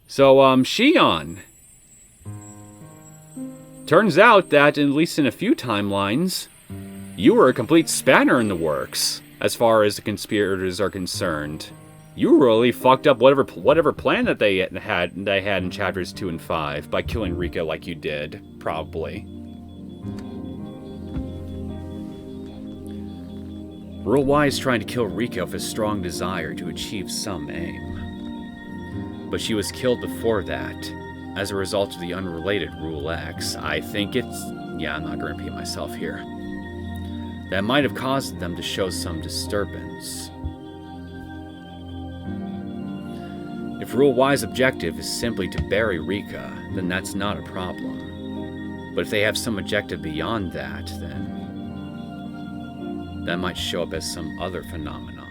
So, Shion. Turns out that, at least in a few timelines, you were a complete spanner in the works, as far as the conspirators are concerned. You really fucked up whatever plan that they had in chapters 2 and 5 by killing Rika like you did, probably. Rule Y is trying to kill Rika with a strong desire to achieve some aim. But she was killed before that, as a result of the unrelated Rule X. I think I'm not going to repeat myself here. That might have caused them to show some disturbance. If Rule Y's objective is simply to bury Rika, then that's not a problem. But if they have some objective beyond that, then that might show up as some other phenomenon.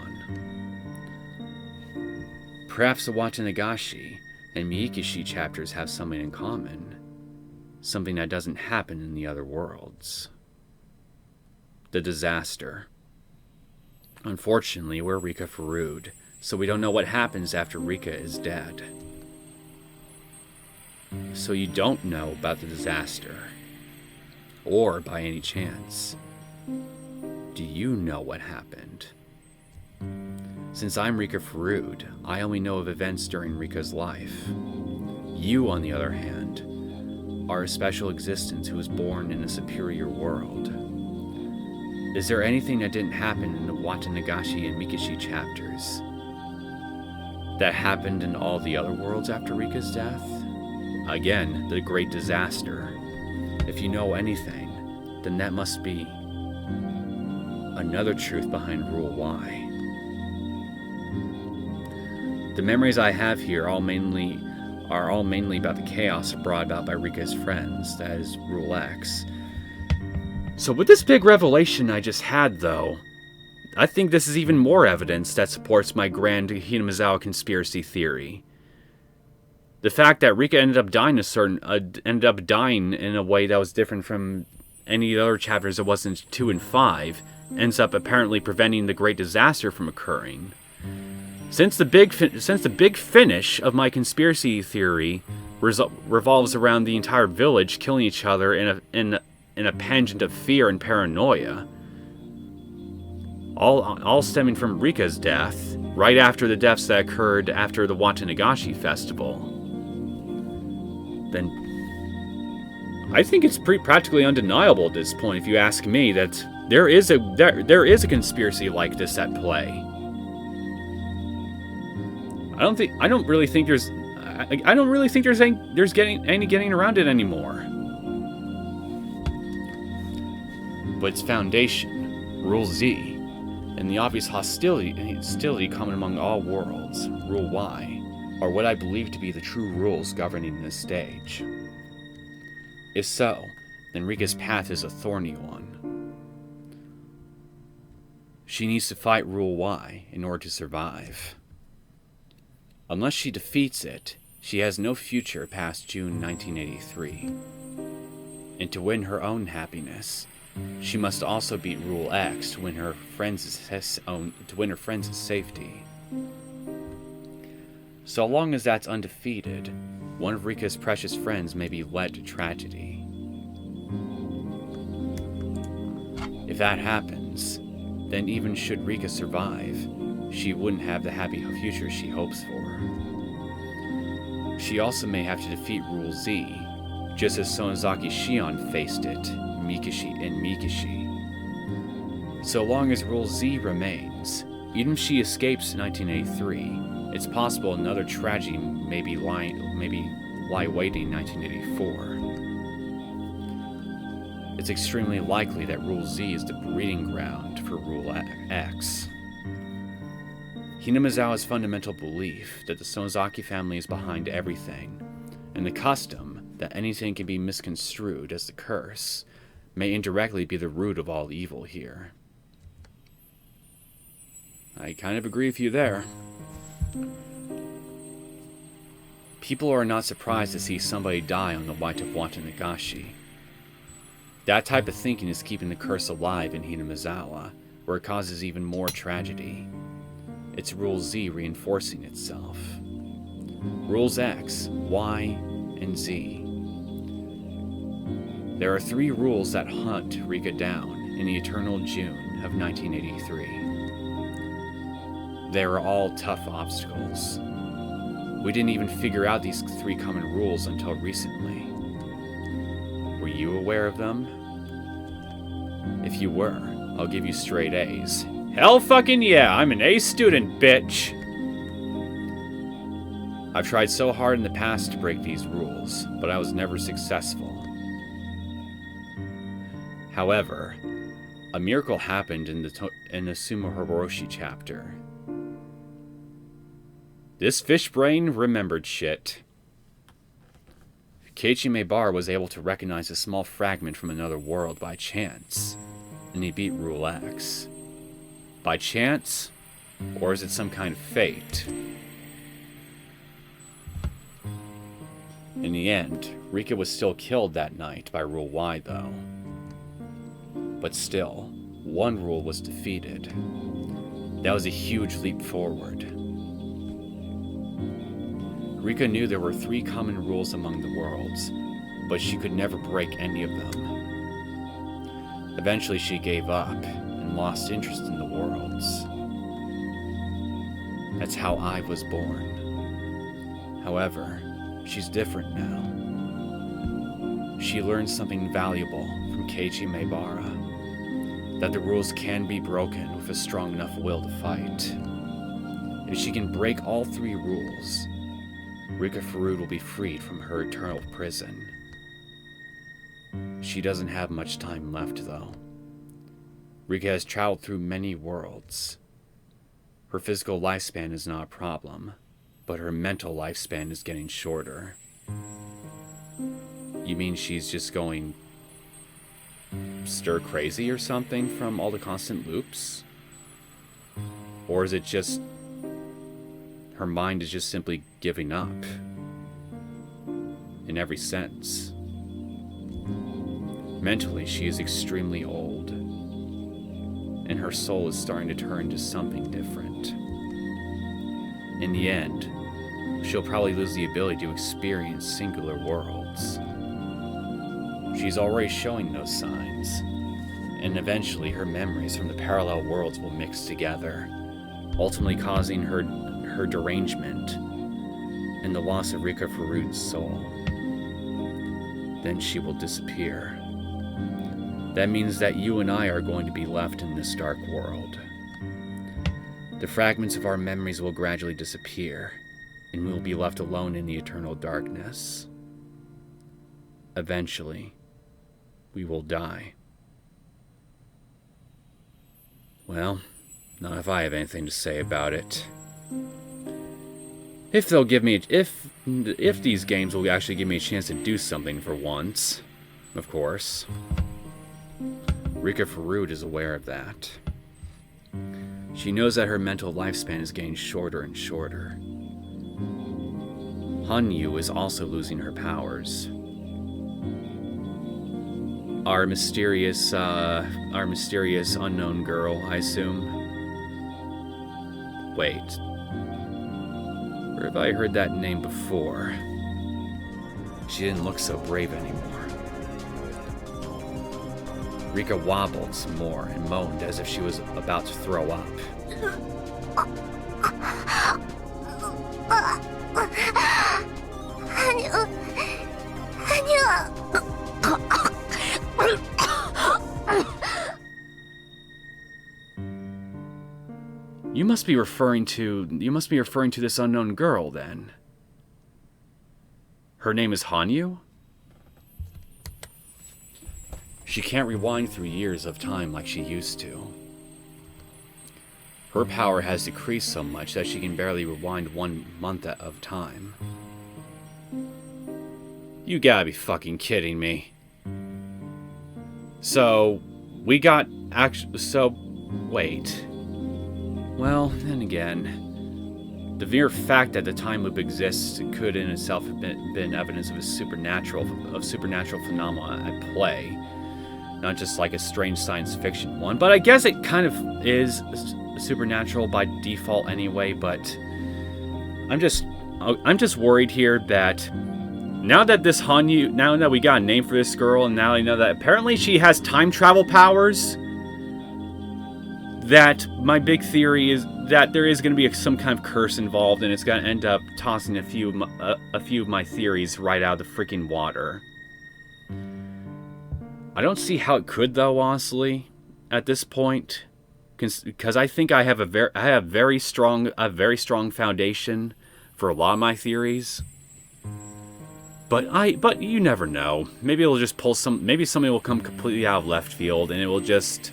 Perhaps the Watanagashi and Miikishi chapters have something in common. Something that doesn't happen in the other worlds. The disaster. Unfortunately, we're Rika Farud, so we don't know what happens after Rika is dead. So you don't know about the disaster. Or, by any chance, do you know what happened? Since I'm Rika Farud, I only know of events during Rika's life. You, on the other hand, are a special existence who was born in a superior world. Is there anything that didn't happen in the Watanagashi and Mikishi chapters that happened in all the other worlds after Rika's death? Again, the great disaster. If you know anything, then that must be another truth behind Rule Y. The memories I have here are all mainly about the chaos brought about by Rika's friends, that is, Rule X. So with this big revelation I just had, though, I think this is even more evidence that supports my grand Hinamizawa conspiracy theory. The fact that Rika ended up dying in a way that was different from any other chapters that wasn't 2 and 5 ends up apparently preventing the great disaster from occurring. Since the big finish of my conspiracy theory revolves around the entire village killing each other in a pageant of fear and paranoia, all stemming from Rika's death, right after the deaths that occurred after the Watanagashi festival, then I think it's practically undeniable at this point, if you ask me, that there is a conspiracy like this at play. I don't really think there's any getting around it anymore. But its foundation, Rule Z, and the obvious hostility common among all worlds, Rule Y, are what I believe to be the true rules governing this stage. If so, then Rika's path is a thorny one. She needs to fight Rule Y in order to survive. Unless she defeats it, she has no future past June 1983. And to win her own happiness, she must also beat Rule X to win her friends' safety. So long as that's undefeated, one of Rika's precious friends may be led to tragedy. If that happens, then even should Rika survive, she wouldn't have the happy future she hopes for. She also may have to defeat Rule Z, just as Sonozaki Shion faced it in Mikishi. So long as Rule Z remains, even if she escapes 1983, it's possible another tragedy may lie waiting in 1984. It's extremely likely that Rule Z is the breeding ground for Rule X. Hinamizawa's fundamental belief that the Sonozaki family is behind everything, and the custom that anything can be misconstrued as the curse, may indirectly be the root of all evil here. I kind of agree with you there. People are not surprised to see somebody die on the White of Watanagashi. That type of thinking is keeping the curse alive in Hinamizawa, where it causes even more tragedy. It's Rule Z reinforcing itself. Rules X, Y, and Z. There are 3 rules that hunt Rika down in the eternal June of 1983. They are all tough obstacles. We didn't even figure out these 3 common rules until recently. Were you aware of them? If you were, I'll give you straight A's. Hell fucking yeah, I'm an A student, bitch! I've tried so hard in the past to break these rules, but I was never successful. However, a miracle happened in the Sumo Higurashi chapter. This fish brain remembered shit. Keiichi Maebara was able to recognize a small fragment from another world by chance, and he beat Rule X. By chance? Or is it some kind of fate? In the end, Rika was still killed that night by Rule Y, though. But still, one rule was defeated. That was a huge leap forward. Rika knew there were 3 common rules among the worlds, but she could never break any of them. Eventually she gave up and lost interest in the worlds. That's how I was born. However, she's different now. She learned something valuable from Keiichi Maebara, that the rules can be broken with a strong enough will to fight. If she can break all 3 rules, Rika Farud will be freed from her eternal prison. She doesn't have much time left, though. Rika has traveled through many worlds. Her physical lifespan is not a problem, but her mental lifespan is getting shorter. You mean she's just going stir crazy or something from all the constant loops? Or is it just her mind is just simply giving up in every sense? Mentally, she is extremely old, and her soul is starting to turn to something different. In the end, she'll probably lose the ability to experience singular worlds. She's already showing those signs, and eventually her memories from the parallel worlds will mix together, ultimately causing her derangement and the loss of Rika Farud's soul. Then she will disappear. That means that you and I are going to be left in this dark world. The fragments of our memories will gradually disappear, and we will be left alone in the eternal darkness. Eventually, we will die. Well, not if I have anything to say about it. If they'll give me... If these games will actually give me a chance to do something for once. Of course. Rika Farud is aware of that. She knows that her mental lifespan is getting shorter and shorter. Hanyu is also losing her powers. Our mysterious unknown girl, I assume. Wait. Or have I heard that name before? She didn't look so brave anymore. Rika wobbled some more and moaned as if she was about to throw up. You must be referring to this unknown girl, then. Her name is Hanyu? She can't rewind through years of time like she used to. Her power has decreased so much that she can barely rewind 1 month of time. You gotta be fucking kidding me. So, wait. Well, then again, the mere fact that the time loop exists could in itself have been evidence of supernatural phenomena at play. Not just like a strange science fiction one, but I guess it kind of is supernatural by default anyway, but I'm just worried here that now that this Hanyu, now that we got a name for this girl, and now I know that apparently she has time travel powers, that my big theory is that there is going to be some kind of curse involved, and it's going to end up tossing a few of my theories right out of the freaking water. I don't see how it could, though, honestly, at this point, because I think I have a very strong foundation for a lot of my theories. But you never know. Maybe it'll just maybe something will come completely out of left field, and it will just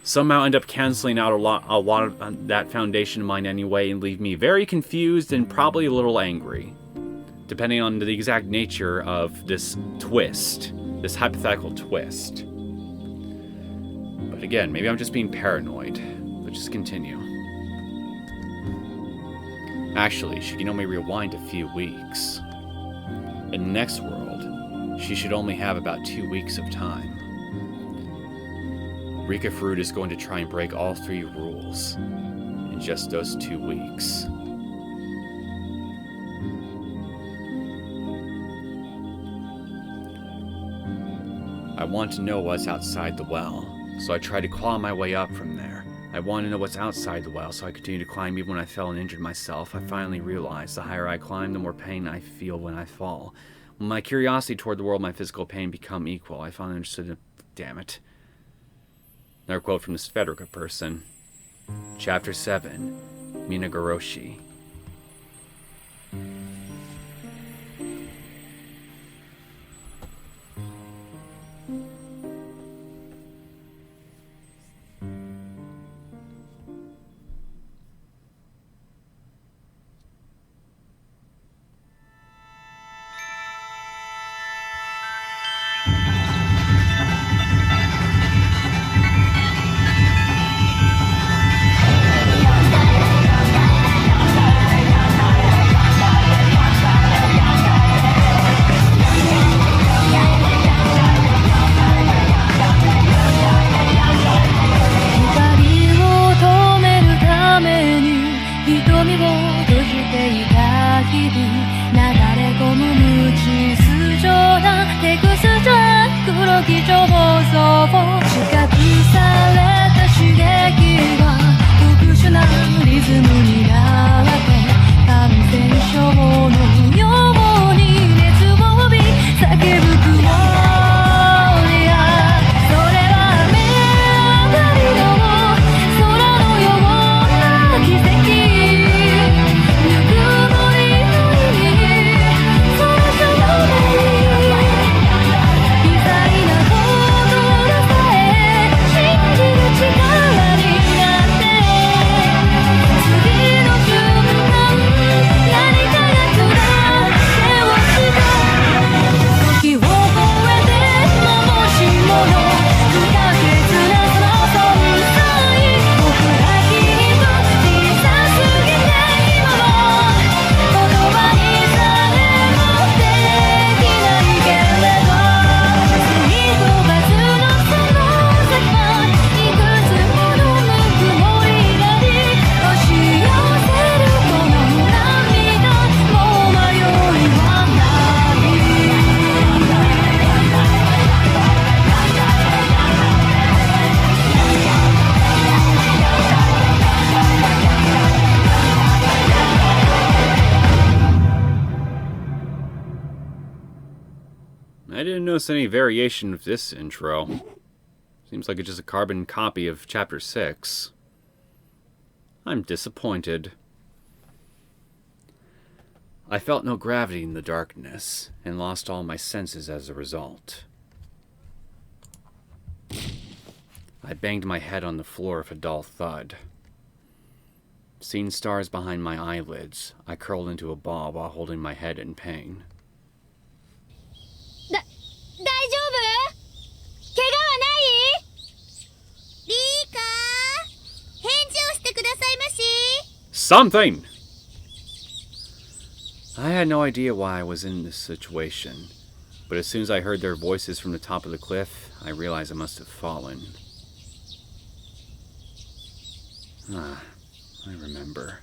somehow end up canceling out a lot of that foundation of mine anyway, and leave me very confused and probably a little angry, depending on the exact nature of this twist. This hypothetical twist. But again, maybe I'm just being paranoid. Let's just continue. Actually, she can only rewind a few weeks. In the next world, she should only have about 2 weeks of time. Rika Farud is going to try and break all 3 rules in just those 2 weeks. I want to know what's outside the well, so I tried to claw my way up from there. I wanted to know what's outside the well, so I continued to climb even when I fell and injured myself. I finally realized the higher I climb, the more pain I feel when I fall. When my curiosity toward the world and my physical pain become equal, I finally understood. Damn it. Another quote from this Federica person. Ch.7, Higurashi. I didn't notice any variation with this intro. Seems like it's just a carbon copy of Chapter 6. I'm disappointed. I felt no gravity in the darkness, and lost all my senses as a result. I banged my head on the floor with a dull thud. Seeing stars behind my eyelids, I curled into a ball while holding my head in pain. 大丈夫？怪我はない？リーカー、返事をしてくださいまし。 Something! I had no idea why I was in this situation, but as soon as I heard their voices from the top of the cliff, I realized I must have fallen. I remember.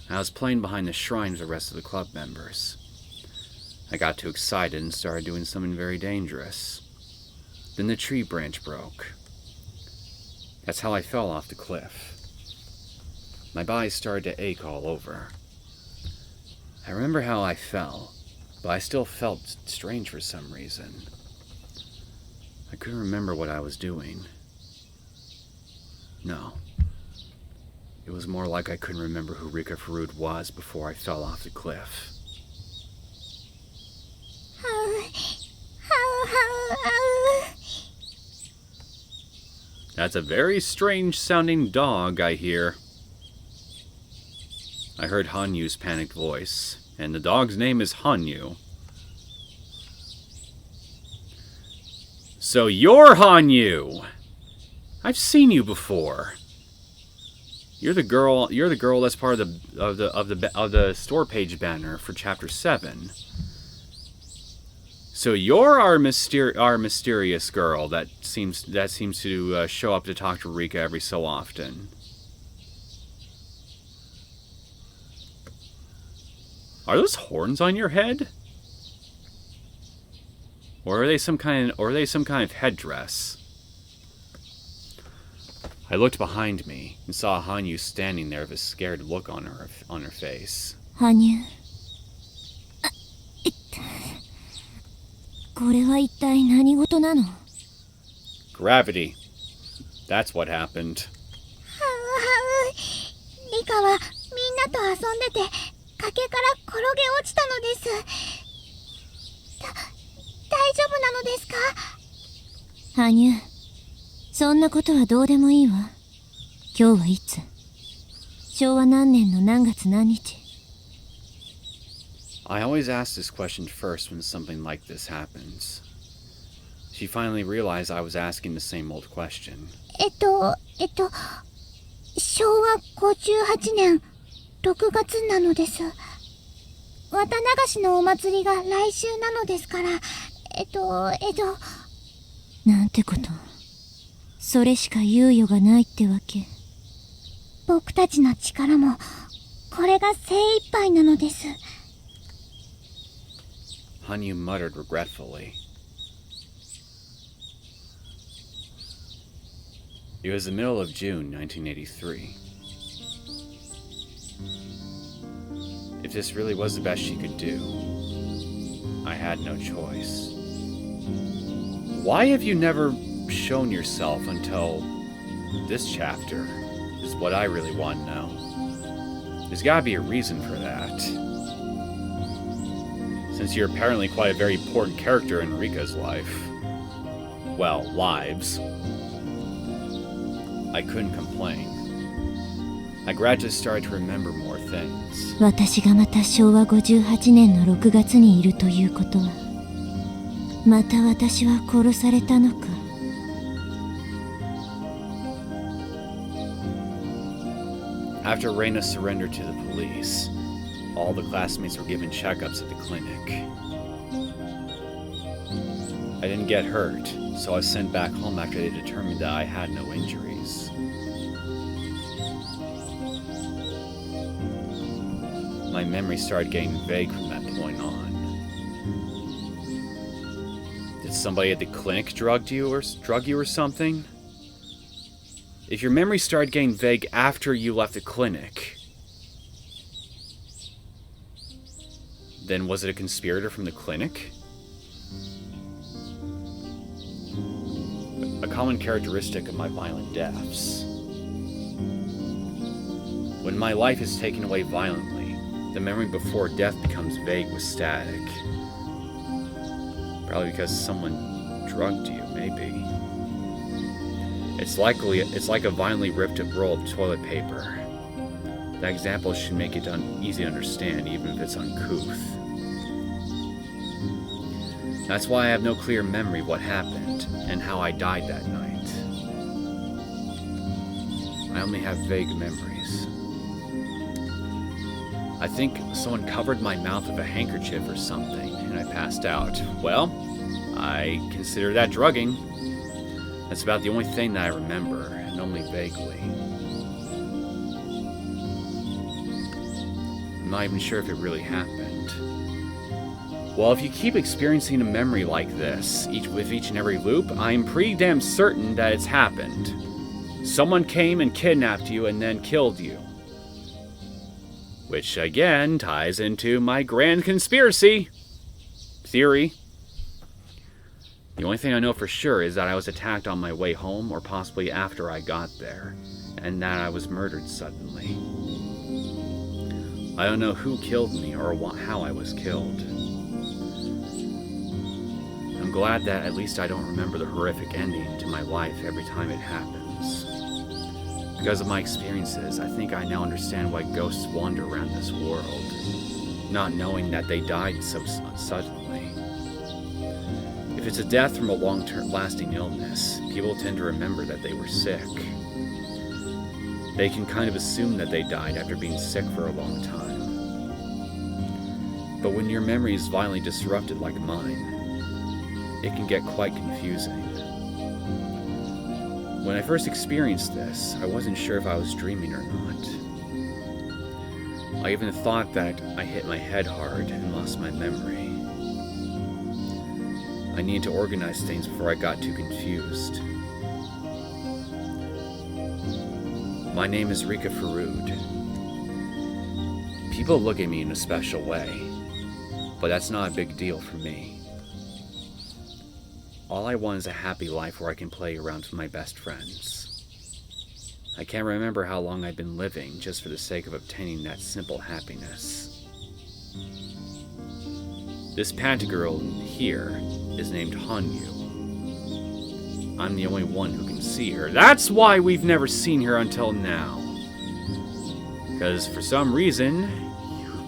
I was playing behind the shrine with the rest of the club members. I got too excited and started doing something very dangerous. Then the tree branch broke. That's how I fell off the cliff. My body started to ache all over. I remember how I fell, but I still felt strange for some reason. I couldn't remember what I was doing. No. It was more like I couldn't remember who Rika was before I fell off the cliff. That's a very strange sounding dog, I hear. I heard Hanyu's panicked voice, and the dog's name is Hanyu. So you're Hanyu! I've seen you before. You're the girl that's part of the store page banner for Chapter 7. So you're our mysterious girl that seems to show up to talk to Rika every so often. Are those horns on your head? Or are they some kind of headdress? I looked behind me and saw Hanyu standing there with a scared look on her face. Hanyu. これは一体何事なの? Gravity. That's what happened. リカはみんなと遊んでて崖から転げ落ちたのです。大丈夫なのですか? 羽生、そんなことはどうでもいいわ。今日はいつ？昭和何年の何月何日? I always ask this question first when something like this happens. She finally realized I was asking the same old question. 昭和58年6月なのです。綿流しのお祭りが来週なのですから、なんてこと。それしか猶予がないってわけ。僕たちの力も、これが精一杯なのです。Hanyu muttered regretfully. It was the middle of June 1983. If this really was the best she could do, I had no choice. Why have you never shown yourself until this chapter, is what I really want to know. There's gotta be a reason for that. Since you're apparently quite a very important character in Rika's life. Well, lives. I couldn't complain. I gradually started to remember more things. 私がまた昭和58年の6月にいるということは、また私は殺されたのか。After Reina surrendered to the police, all the classmates were given checkups at the clinic. I didn't get hurt, so I was sent back home after they determined that I had no injuries. My memory started getting vague from that point on. Did somebody at the clinic drug you or something? If your memory started getting vague after you left the clinic, then was it a conspirator from the clinic? common characteristic of my violent deaths. When my life is taken away violently, the memory before death becomes vague with static. Probably because someone drugged you, maybe. It's like a violently ripped up roll of toilet paper. That example should make it easy to understand, even if it's uncouth. That's why I have no clear memory of what happened and how I died that night. I only have vague memories. I think someone covered my mouth with a handkerchief or something, and I passed out. Well, I consider that drugging. That's about the only thing that I remember, and only vaguely. I'm not even sure if it really happened. Well, if you keep experiencing a memory like this, with each and every loop, I'm pretty damn certain that it's happened. Someone came and kidnapped you and then killed you. Which, again, ties into my grand conspiracy theory. The only thing I know for sure is that I was attacked on my way home, or possibly after I got there, and that I was murdered suddenly. I don't know who killed me or how I was killed. I'm glad that at least I don't remember the horrific ending to my life every time it happens. Because of my experiences, I think I now understand why ghosts wander around this world, not knowing that they died so suddenly. If it's a death from a long-term lasting illness, people tend to remember that they were sick. They can kind of assume that they died after being sick for a long time. But when your memory is violently disrupted like mine, it can get quite confusing. When I first experienced this, I wasn't sure if I was dreaming or not. I even thought that I hit my head hard and lost my memory. I needed to organize things before I got too confused. My name is Rika Farood. People look at me in a special way, but that's not a big deal for me. All I want is a happy life where I can play around with my best friends. I can't remember how long I've been living just for the sake of obtaining that simple happiness. This Pantagirl here is named Hanyu. I'm the only one who can see her. That's why we've never seen her until now. Because for some reason,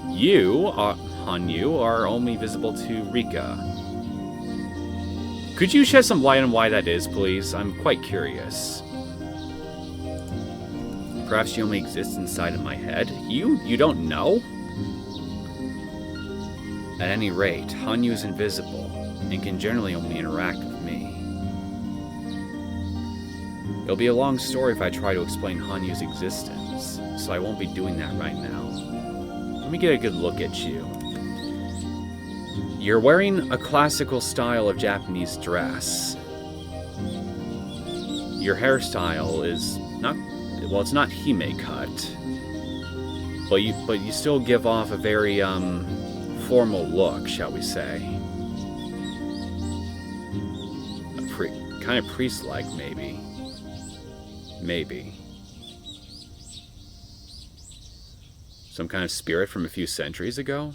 Hanyu, are only visible to Rika. Could you shed some light on why that is, please? I'm quite curious. Perhaps she only exists inside of my head? You don't know? At any rate, Hanyu is invisible, and can generally only interact with me. It'll be a long story if I try to explain Hanyu's existence, so I won't be doing that right now. Let me get a good look at you. You're wearing a classical style of Japanese dress. Your hairstyle is not, well, it's not hime cut, but you still give off a very formal look, shall we say? Kind of priest-like, maybe. Maybe. Some kind of spirit from a few centuries ago?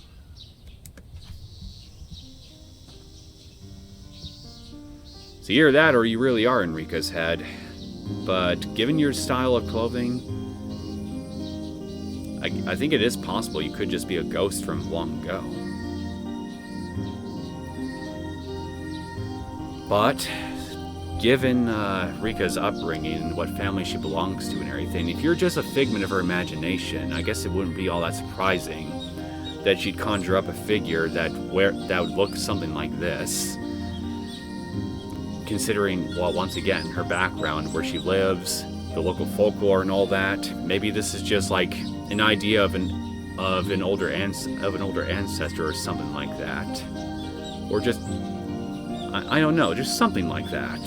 It's either that or you really are in Rika's head. But given your style of clothing, I think it is possible you could just be a ghost from long ago. But given Rika's upbringing and what family she belongs to and everything, if you're just a figment of her imagination, I guess it wouldn't be all that surprising that she'd conjure up a figure that would look something like this. Considering, well, once again, her background, where she lives, the local folklore and all that, maybe this is just like an idea of an older ancestor or something like that, or just I don't know, just something like that.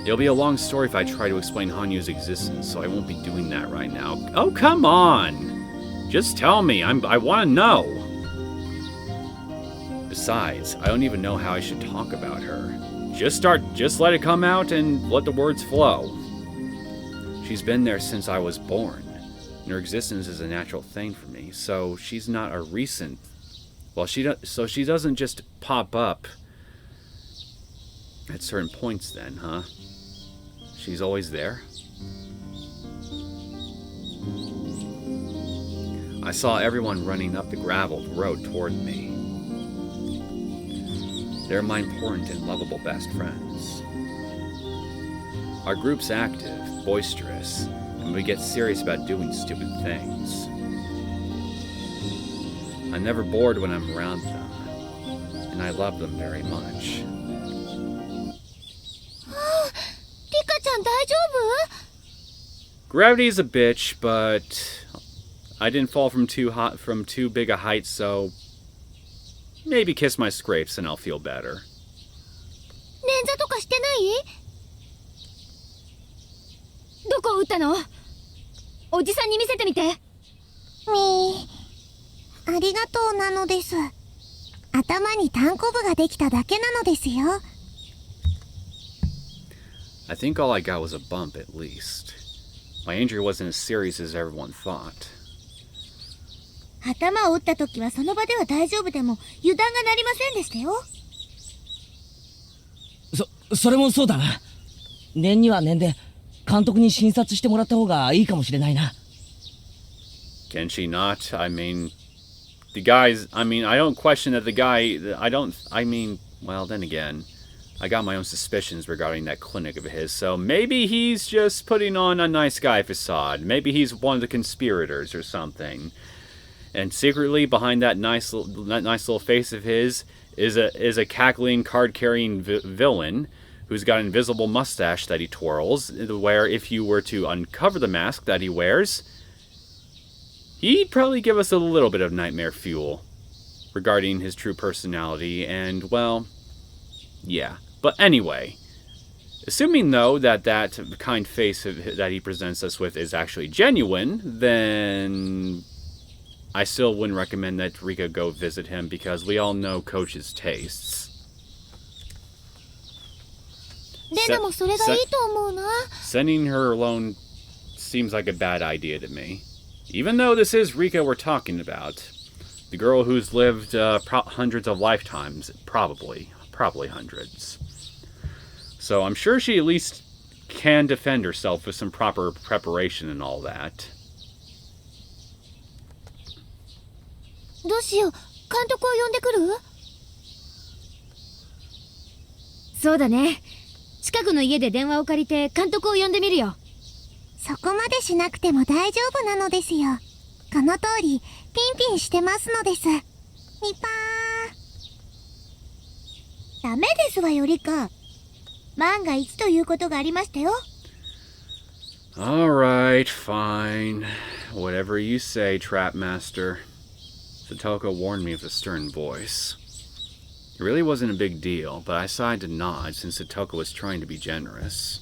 It'll be a long story if I try to explain Hanyu's existence, so I won't be doing that right now. Oh, come on! Just tell me. I want to know. Besides, I don't even know how I should talk about her. Just let it come out and let the words flow. She's been there since I was born, and her existence is a natural thing for me, so she's not a recent... Well, so she doesn't just pop up at certain points then, huh? She's always there? I saw everyone running up the graveled road toward me. They're my important and lovable best friends. Our group's active, boisterous, and we get serious about doing stupid things. I'm never bored when I'm around them, and I love them very much. Rika-chan, 大丈夫? Gravity's a bitch, but I didn't fall from too big a height, so maybe kiss my scrapes and I'll feel better. 捻挫とかしてない? どこ打ったの? おじさんに見せてみて。ありがとうなのです。頭にタンコブができただけなのですよ。I think all I got was a bump at least. My injury wasn't as serious as everyone thought. 頭を打った時はその場では大丈夫でも油断がなりませんでしたよ。それもそうだな。念には念で監督に診察してもらった方がいいかもしれないな。Can she not? I mean, I don't question that the guy, well, then again, I got my own suspicions regarding that clinic of his, so maybe he's just putting on a nice guy facade. Maybe he's one of the conspirators or something. And secretly behind that nice little face of his is a cackling, card-carrying villain who's got an invisible mustache that he twirls, where if you were to uncover the mask that he wears, he'd probably give us a little bit of nightmare fuel regarding his true personality, and, well, yeah. But anyway, assuming, though, that kind face that he presents us with is actually genuine, then I still wouldn't recommend that Rika go visit him, because we all know Coach's tastes. Sending her alone seems like a bad idea to me. Even though this is Rika we're talking about. The girl who's lived hundreds of lifetimes, probably hundreds. So I'm sure she at least can defend herself with some proper preparation and all that. どうしよう、監督を呼んでくる? そうだね。近くの家で電話を借りて監督を呼んでみるよ。そこまでしなくても大丈夫なのですよ。この通りピンピンしてますのです。ニパー。ダメですわよ、リカ。万が一ということがありましたよ。Alright, fine. Whatever you say, Trap Master. Satoko warned me with a stern voice. It really wasn't a big deal, but I decided to nod since Satoko was trying to be generous.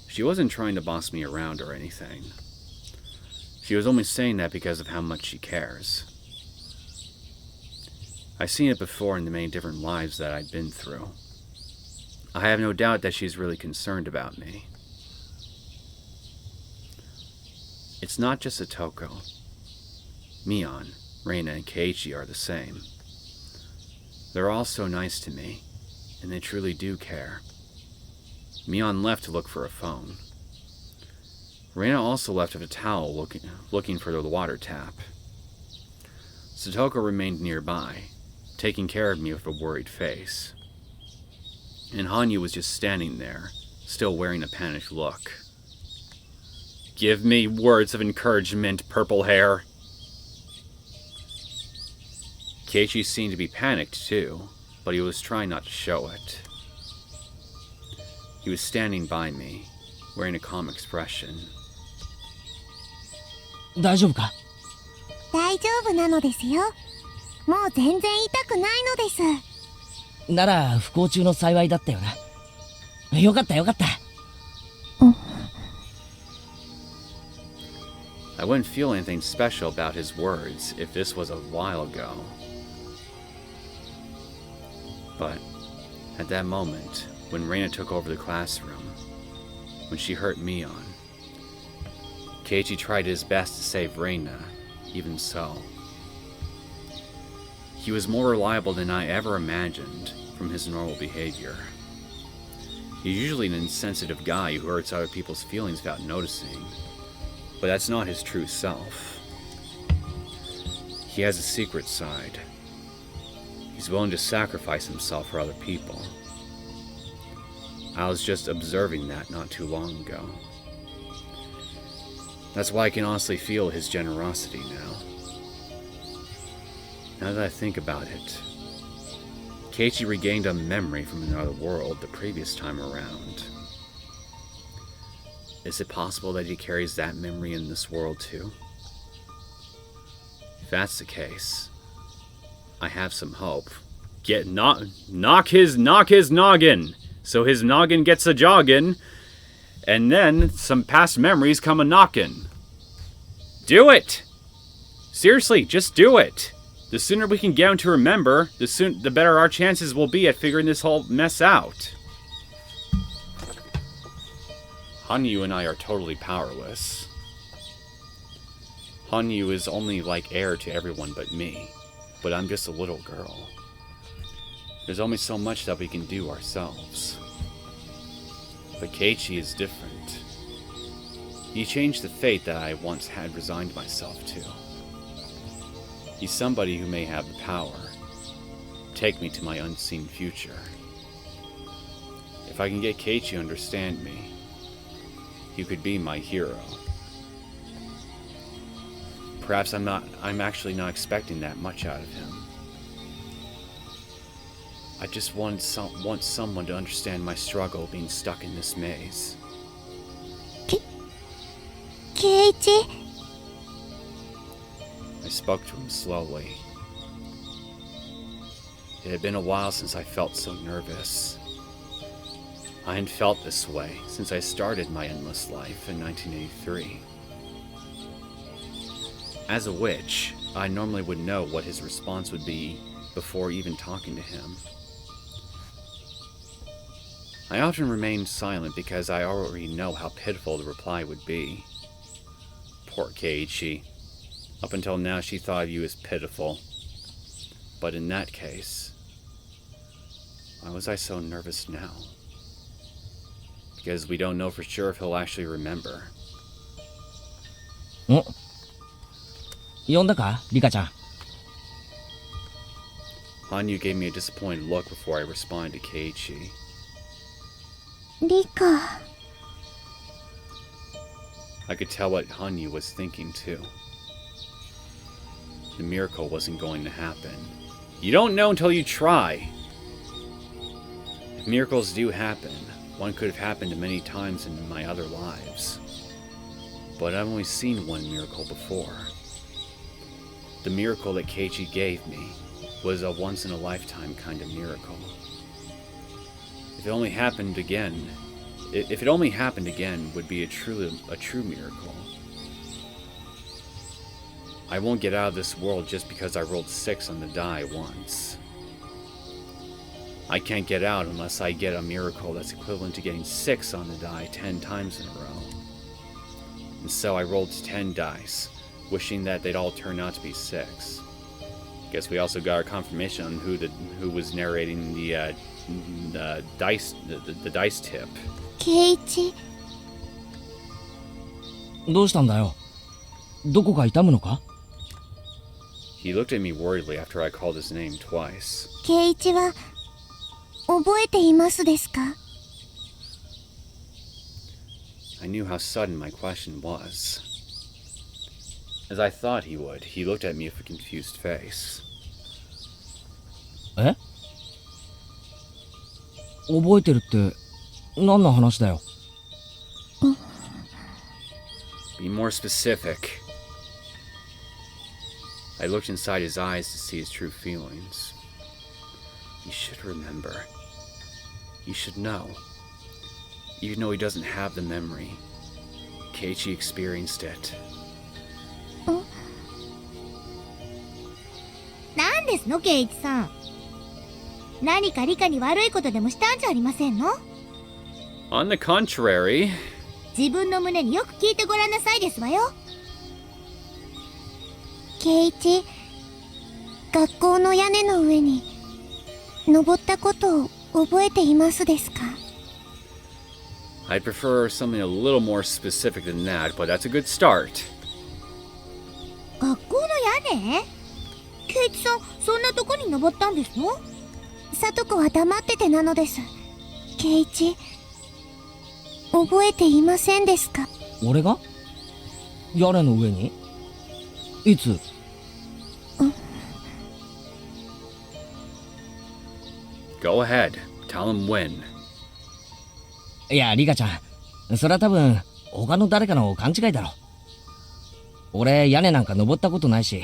She wasn't trying to boss me around or anything. She was only saying that because of how much she cares. I've seen it before in the many different lives that I've been through. I have no doubt that she's really concerned about me. It's not just Satoko. Mion, Reina, and Keiichi are the same. They're all so nice to me, and they truly do care. Mion left to look for a phone. Reina also left with a towel looking for the water tap. Satoko remained nearby, taking care of me with a worried face. And Hanyu was just standing there, still wearing a panicked look. Give me words of encouragement, purple hair. Keiichi seemed to be panicked too, but he was trying not to show it. He was standing by me, wearing a calm expression. 大丈夫か? 大丈夫なのですよ。もう全然痛くないのです。なら不幸中の幸いだったよな。よかったよかった。I wouldn't feel anything special about his words if this was a while ago. But at that moment, when Reina took over the classroom, when she hurt Mion, Keiichi tried his best to save Reina, even so. He was more reliable than I ever imagined from his normal behavior. He's usually an insensitive guy who hurts other people's feelings without noticing, but that's not his true self. He has a secret side. He's willing to sacrifice himself for other people. I was just observing that not too long ago. That's why I can honestly feel his generosity now. Now that I think about it, Keiichi regained a memory from another world the previous time around. Is it possible that he carries that memory in this world too? If that's the case, I have some hope. Knock his noggin, so his noggin gets a joggin', and then some past memories come a knockin'. Do it! Seriously, just do it! The sooner we can get him to remember, the better our chances will be at figuring this whole mess out. Hanyu and I are totally powerless. Hanyu is only like heir to everyone but me, but I'm just a little girl. There's only so much that we can do ourselves. But Keiichi is different. He changed the fate that I once had resigned myself to. He's somebody who may have the power. Take me to my unseen future. If I can get Keiichi to understand me, he could be my hero. Perhaps I'm actually not expecting that much out of him. I just want someone to understand my struggle being stuck in this maze. Keiichi? I spoke to him slowly. It had been a while since I felt so nervous. I hadn't felt this way since I started my endless life in 1983. As a witch, I normally would know what his response would be before even talking to him. I often remained silent because I already know how pitiful the reply would be. Poor Keiichi. Up until now, she thought of you as pitiful. But in that case, why was I so nervous now? Because we don't know for sure if he'll actually remember. 呼んだか、リカちゃん。Hanyu gave me a disappointed look before I responded to Keiichi. Rika. I could tell what Hanyu was thinking too. The miracle wasn't going to happen. You don't know until you try. If miracles do happen, one could have happened many times in my other lives. But I've only seen one miracle before. The miracle that Keiichi gave me was a once-in-a-lifetime kind of miracle. If it only happened again, would be a true miracle. I won't get out of this world just because I rolled 6 on the die once. I can't get out unless I get a miracle that's equivalent to getting 6 on the die 10 times in a row. And so I rolled 10 dice, wishing that they'd all turn out to be 6. Guess we also got our confirmation on who was narrating the dice tip. Keiichi. どうしたんだよ。どこか痛むのか？ He looked at me worriedly after I called his name twice. ケイイチは覚えていますですか？ I knew how sudden my question was. As I thought he would, he looked at me with a confused face. え？覚えてるって何の話だよ。Be more specific. I looked inside his eyes to see his true feelings. He should remember. He should know. Even though he doesn't have the memory, Keiichi experienced it. なんですのケイイチさん。何かリカに悪いことでもしたんじゃありませんの？ On the contrary. 自分の胸によく聞いてごらんなさいですわよ。圭一、学校の屋根の上に登ったことを覚えていますですか？ I'd prefer something a little more specific than that, but that's a good start. 学校の屋根？圭一さん、そんなとこに登ったんですの？里子は黙っててなのです。圭一、覚えていませんですか？俺が屋根の上に？いつ？Go ahead. Tell him when. いや、リカちゃん、それは多分他の誰かの勘違いだろ。俺屋根なんか登ったことないし、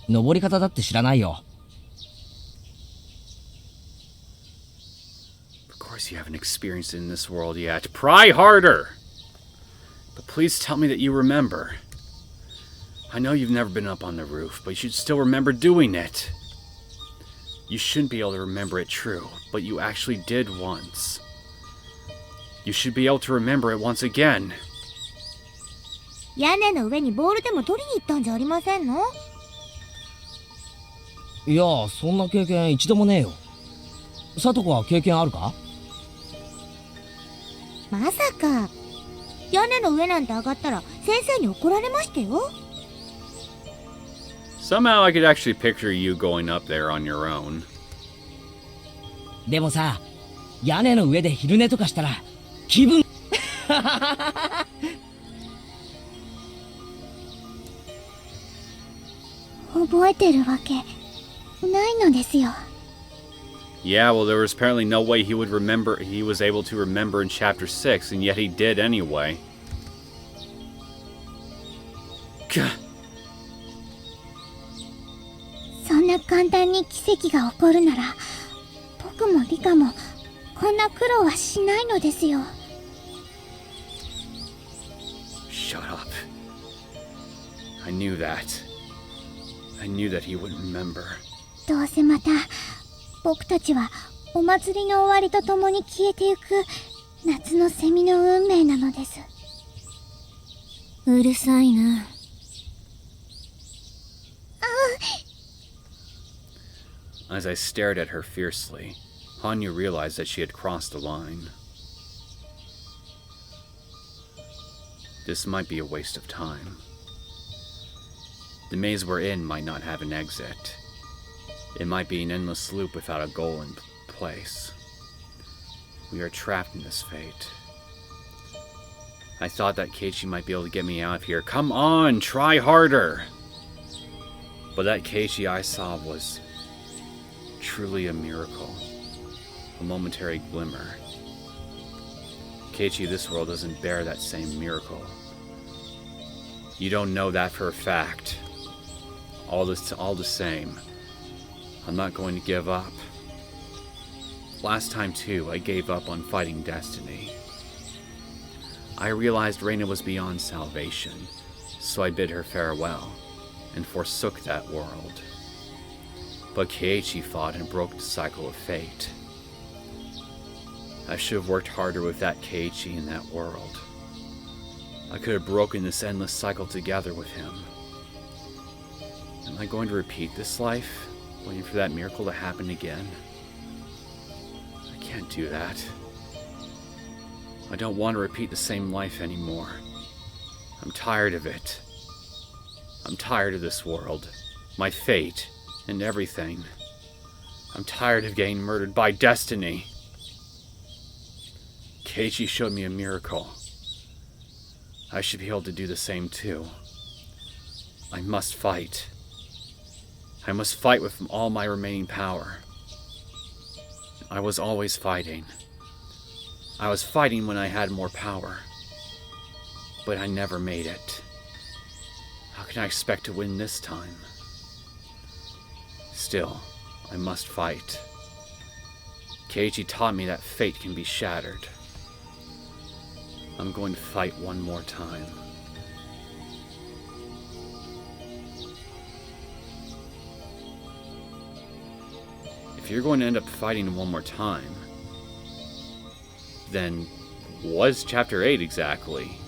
登り方だって知らないよ。Of course you haven't experienced it in this world yet. Pry harder! But please tell me that you remember. I know you've never been up on the roof, but you should still remember doing it. You shouldn't be able to remember it true, but you actually did once. You should be able to remember it once again. 屋根の上にボールでも取りに行ったんじゃありませんの？いや、そんな経験一度もねえよ。里子は経験あるか？まさか屋根の上なんて上がったら先生に怒られましたよ。Somehow I could actually picture you going up there on your own. でもさ、屋根の上で昼寝とかしたら気分覚えてるわけないのですよ。Yeah, well, there was apparently no way he was able to remember in Chapter 6, and yet he did anyway. Gah. そんな簡単に奇跡が起こるなら、僕もリカもこんな苦労はしないのですよ。Shut up. I knew that. I knew that he wouldn't remember. どうせまた僕たちはお祭りの終わりとともに消えてゆく夏のセミの運命なのです。うるさいな。As I stared at her fiercely, Hanya realized that she had crossed the line. This might be a waste of time. The maze we're in might not have an exit. It might be an endless loop without a goal in place. We are trapped in this fate. I thought that Keiichi might be able to get me out of here. Come on, try harder! But that Keiichi I saw was truly a miracle. A momentary glimmer. Keiichi, this world doesn't bear that same miracle. You don't know that for a fact. All the same, I'm not going to give up. Last time too, I gave up on fighting destiny. I realized Reina was beyond salvation, so I bid her farewell, and forsook that world. But Keiichi fought and broke the cycle of fate. I should have worked harder with that Keiichi in that world. I could have broken this endless cycle together with him. Am I going to repeat this life, waiting for that miracle to happen again? I can't do that. I don't want to repeat the same life anymore. I'm tired of it. I'm tired of this world, my fate, and everything. I'm tired of getting murdered by destiny. Keiichi showed me a miracle. I should be able to do the same too. I must fight. I must fight with all my remaining power. I was always fighting. I was fighting when I had more power. But I never made it. How can I expect to win this time? Still, I must fight. Keiichi taught me that fate can be shattered. I'm going to fight one more time. If you're going to end up fighting one more time, then what's Chapter 8 exactly?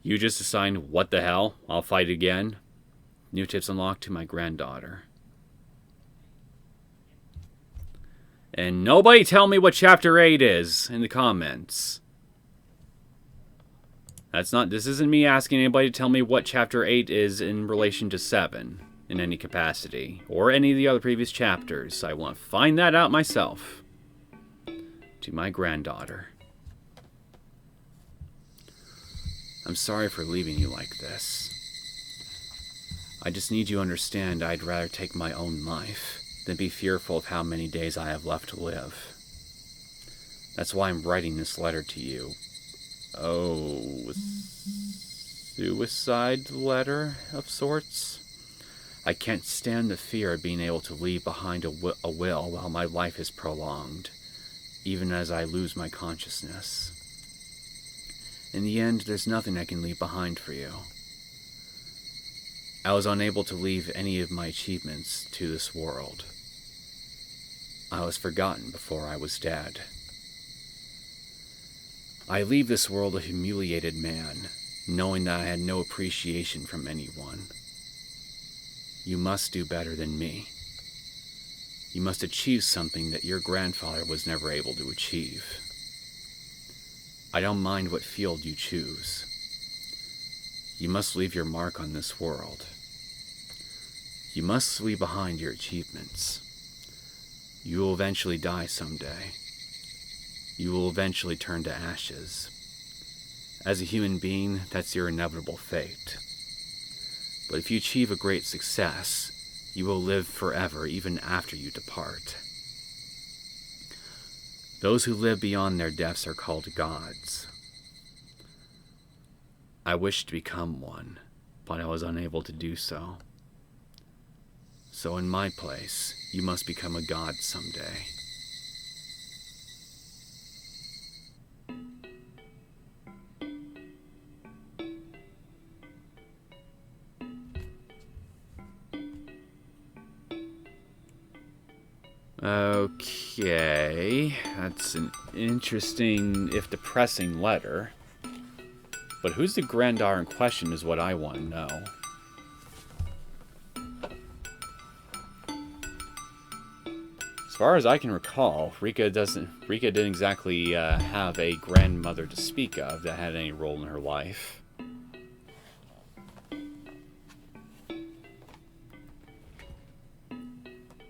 You just assigned, what the hell? I'll fight again? New tips unlocked to my granddaughter. And nobody tell me what Chapter 8 is in the comments. This isn't me asking anybody to tell me what Chapter 8 is in relation to 7 in any capacity, or any of the other previous chapters. I want to find that out myself. To my granddaughter. I'm sorry for leaving you like this. I just need you to understand I'd rather take my own life than be fearful of how many days I have left to live. That's why I'm writing this letter to you. Oh, suicide letter of sorts? I can't stand the fear of being able to leave behind a will while my life is prolonged, even as I lose my consciousness. In the end, there's nothing I can leave behind for you. I was unable to leave any of my achievements to this world. I was forgotten before I was dead. I leave this world a humiliated man, knowing that I had no appreciation from anyone. You must do better than me. You must achieve something that your grandfather was never able to achieve. I don't mind what field you choose. You must leave your mark on this world. You must leave behind your achievements. You will eventually die someday. You will eventually turn to ashes. As a human being, that's your inevitable fate. But if you achieve a great success, you will live forever even after you depart. Those who live beyond their deaths are called gods. I wished to become one, but I was unable to do so. So in my place, you must become a god someday. Okay, that's an interesting, if depressing, letter. But who's the granddaughter in question is what I want to know. As far as I can recall, Rika didn't exactly have a grandmother to speak of that had any role in her life.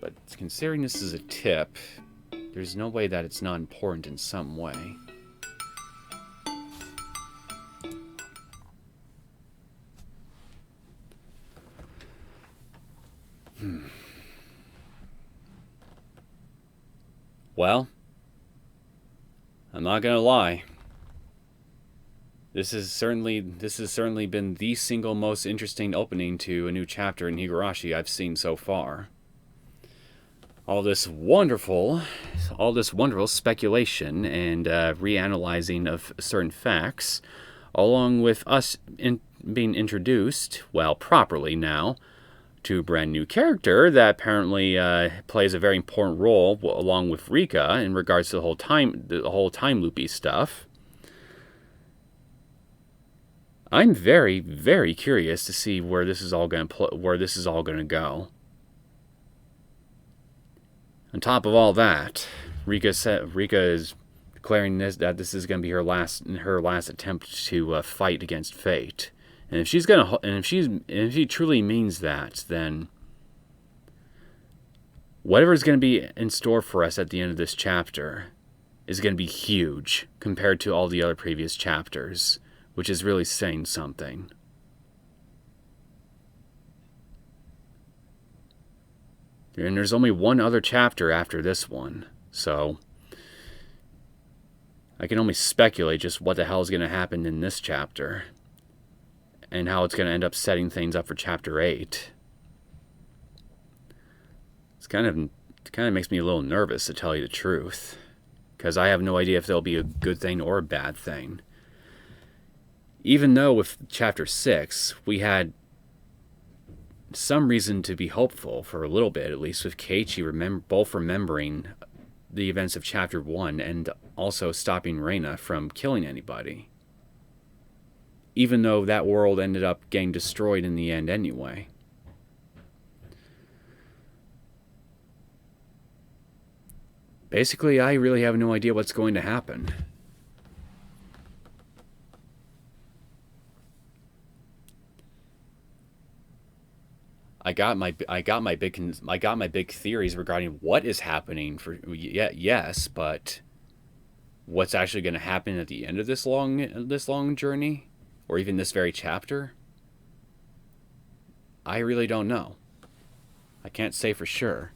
But considering this is a tip, there's no way that it's not important in some way. Well, I'm not gonna lie. This has certainly been the single most interesting opening to a new chapter in Higurashi I've seen so far. All this wonderful speculation and reanalyzing of certain facts, along with us being introduced, well, properly now, to a brand new character that apparently plays a very important role along with Rika in regards to the whole time loopy stuff. I'm very, very curious to see where this is all going to go. On top of all that, Rika is declaring that this is going to be her last attempt to fight against fate. And if she truly means that, then whatever is going to be in store for us at the end of this chapter is going to be huge compared to all the other previous chapters, which is really saying something. And there's only one other chapter after this one, so I can only speculate just what the hell is going to happen in this chapter and how it's going to end up setting things up for Chapter 8. It kind of makes me a little nervous, to tell you the truth, because I have no idea if there'll be a good thing or a bad thing. Even though with Chapter 6, we had some reason to be hopeful for a little bit, at least, with Keiichi both remembering the events of Chapter 1 and also stopping Reina from killing anybody. Even though that world ended up getting destroyed in the end anyway. Basically, I really have no idea what's going to happen. I got my big theories regarding what is happening yes, but what's actually going to happen at the end of this long journey, or even this very chapter, I really don't know. I can't say for sure.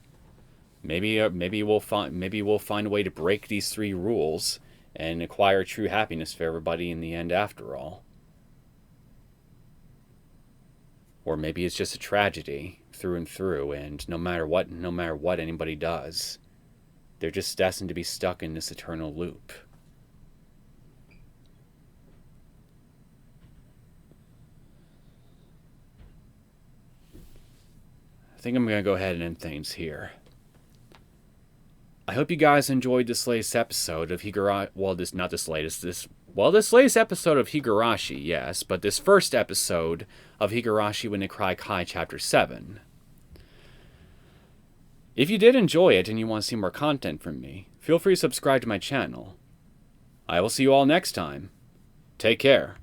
Maybe we'll find a way to break these 3 rules and acquire true happiness for everybody in the end after all. Or maybe it's just a tragedy through and through, and no matter what anybody does, they're just destined to be stuck in this eternal loop. I think I'm going to go ahead and end things here. I hope you guys enjoyed this latest episode of Higurashi. Well, this latest episode of Higurashi, yes, but this first episode of Higurashi When They Cry Kai Chapter 7. If you did enjoy it and you want to see more content from me, feel free to subscribe to my channel. I will see you all next time. Take care.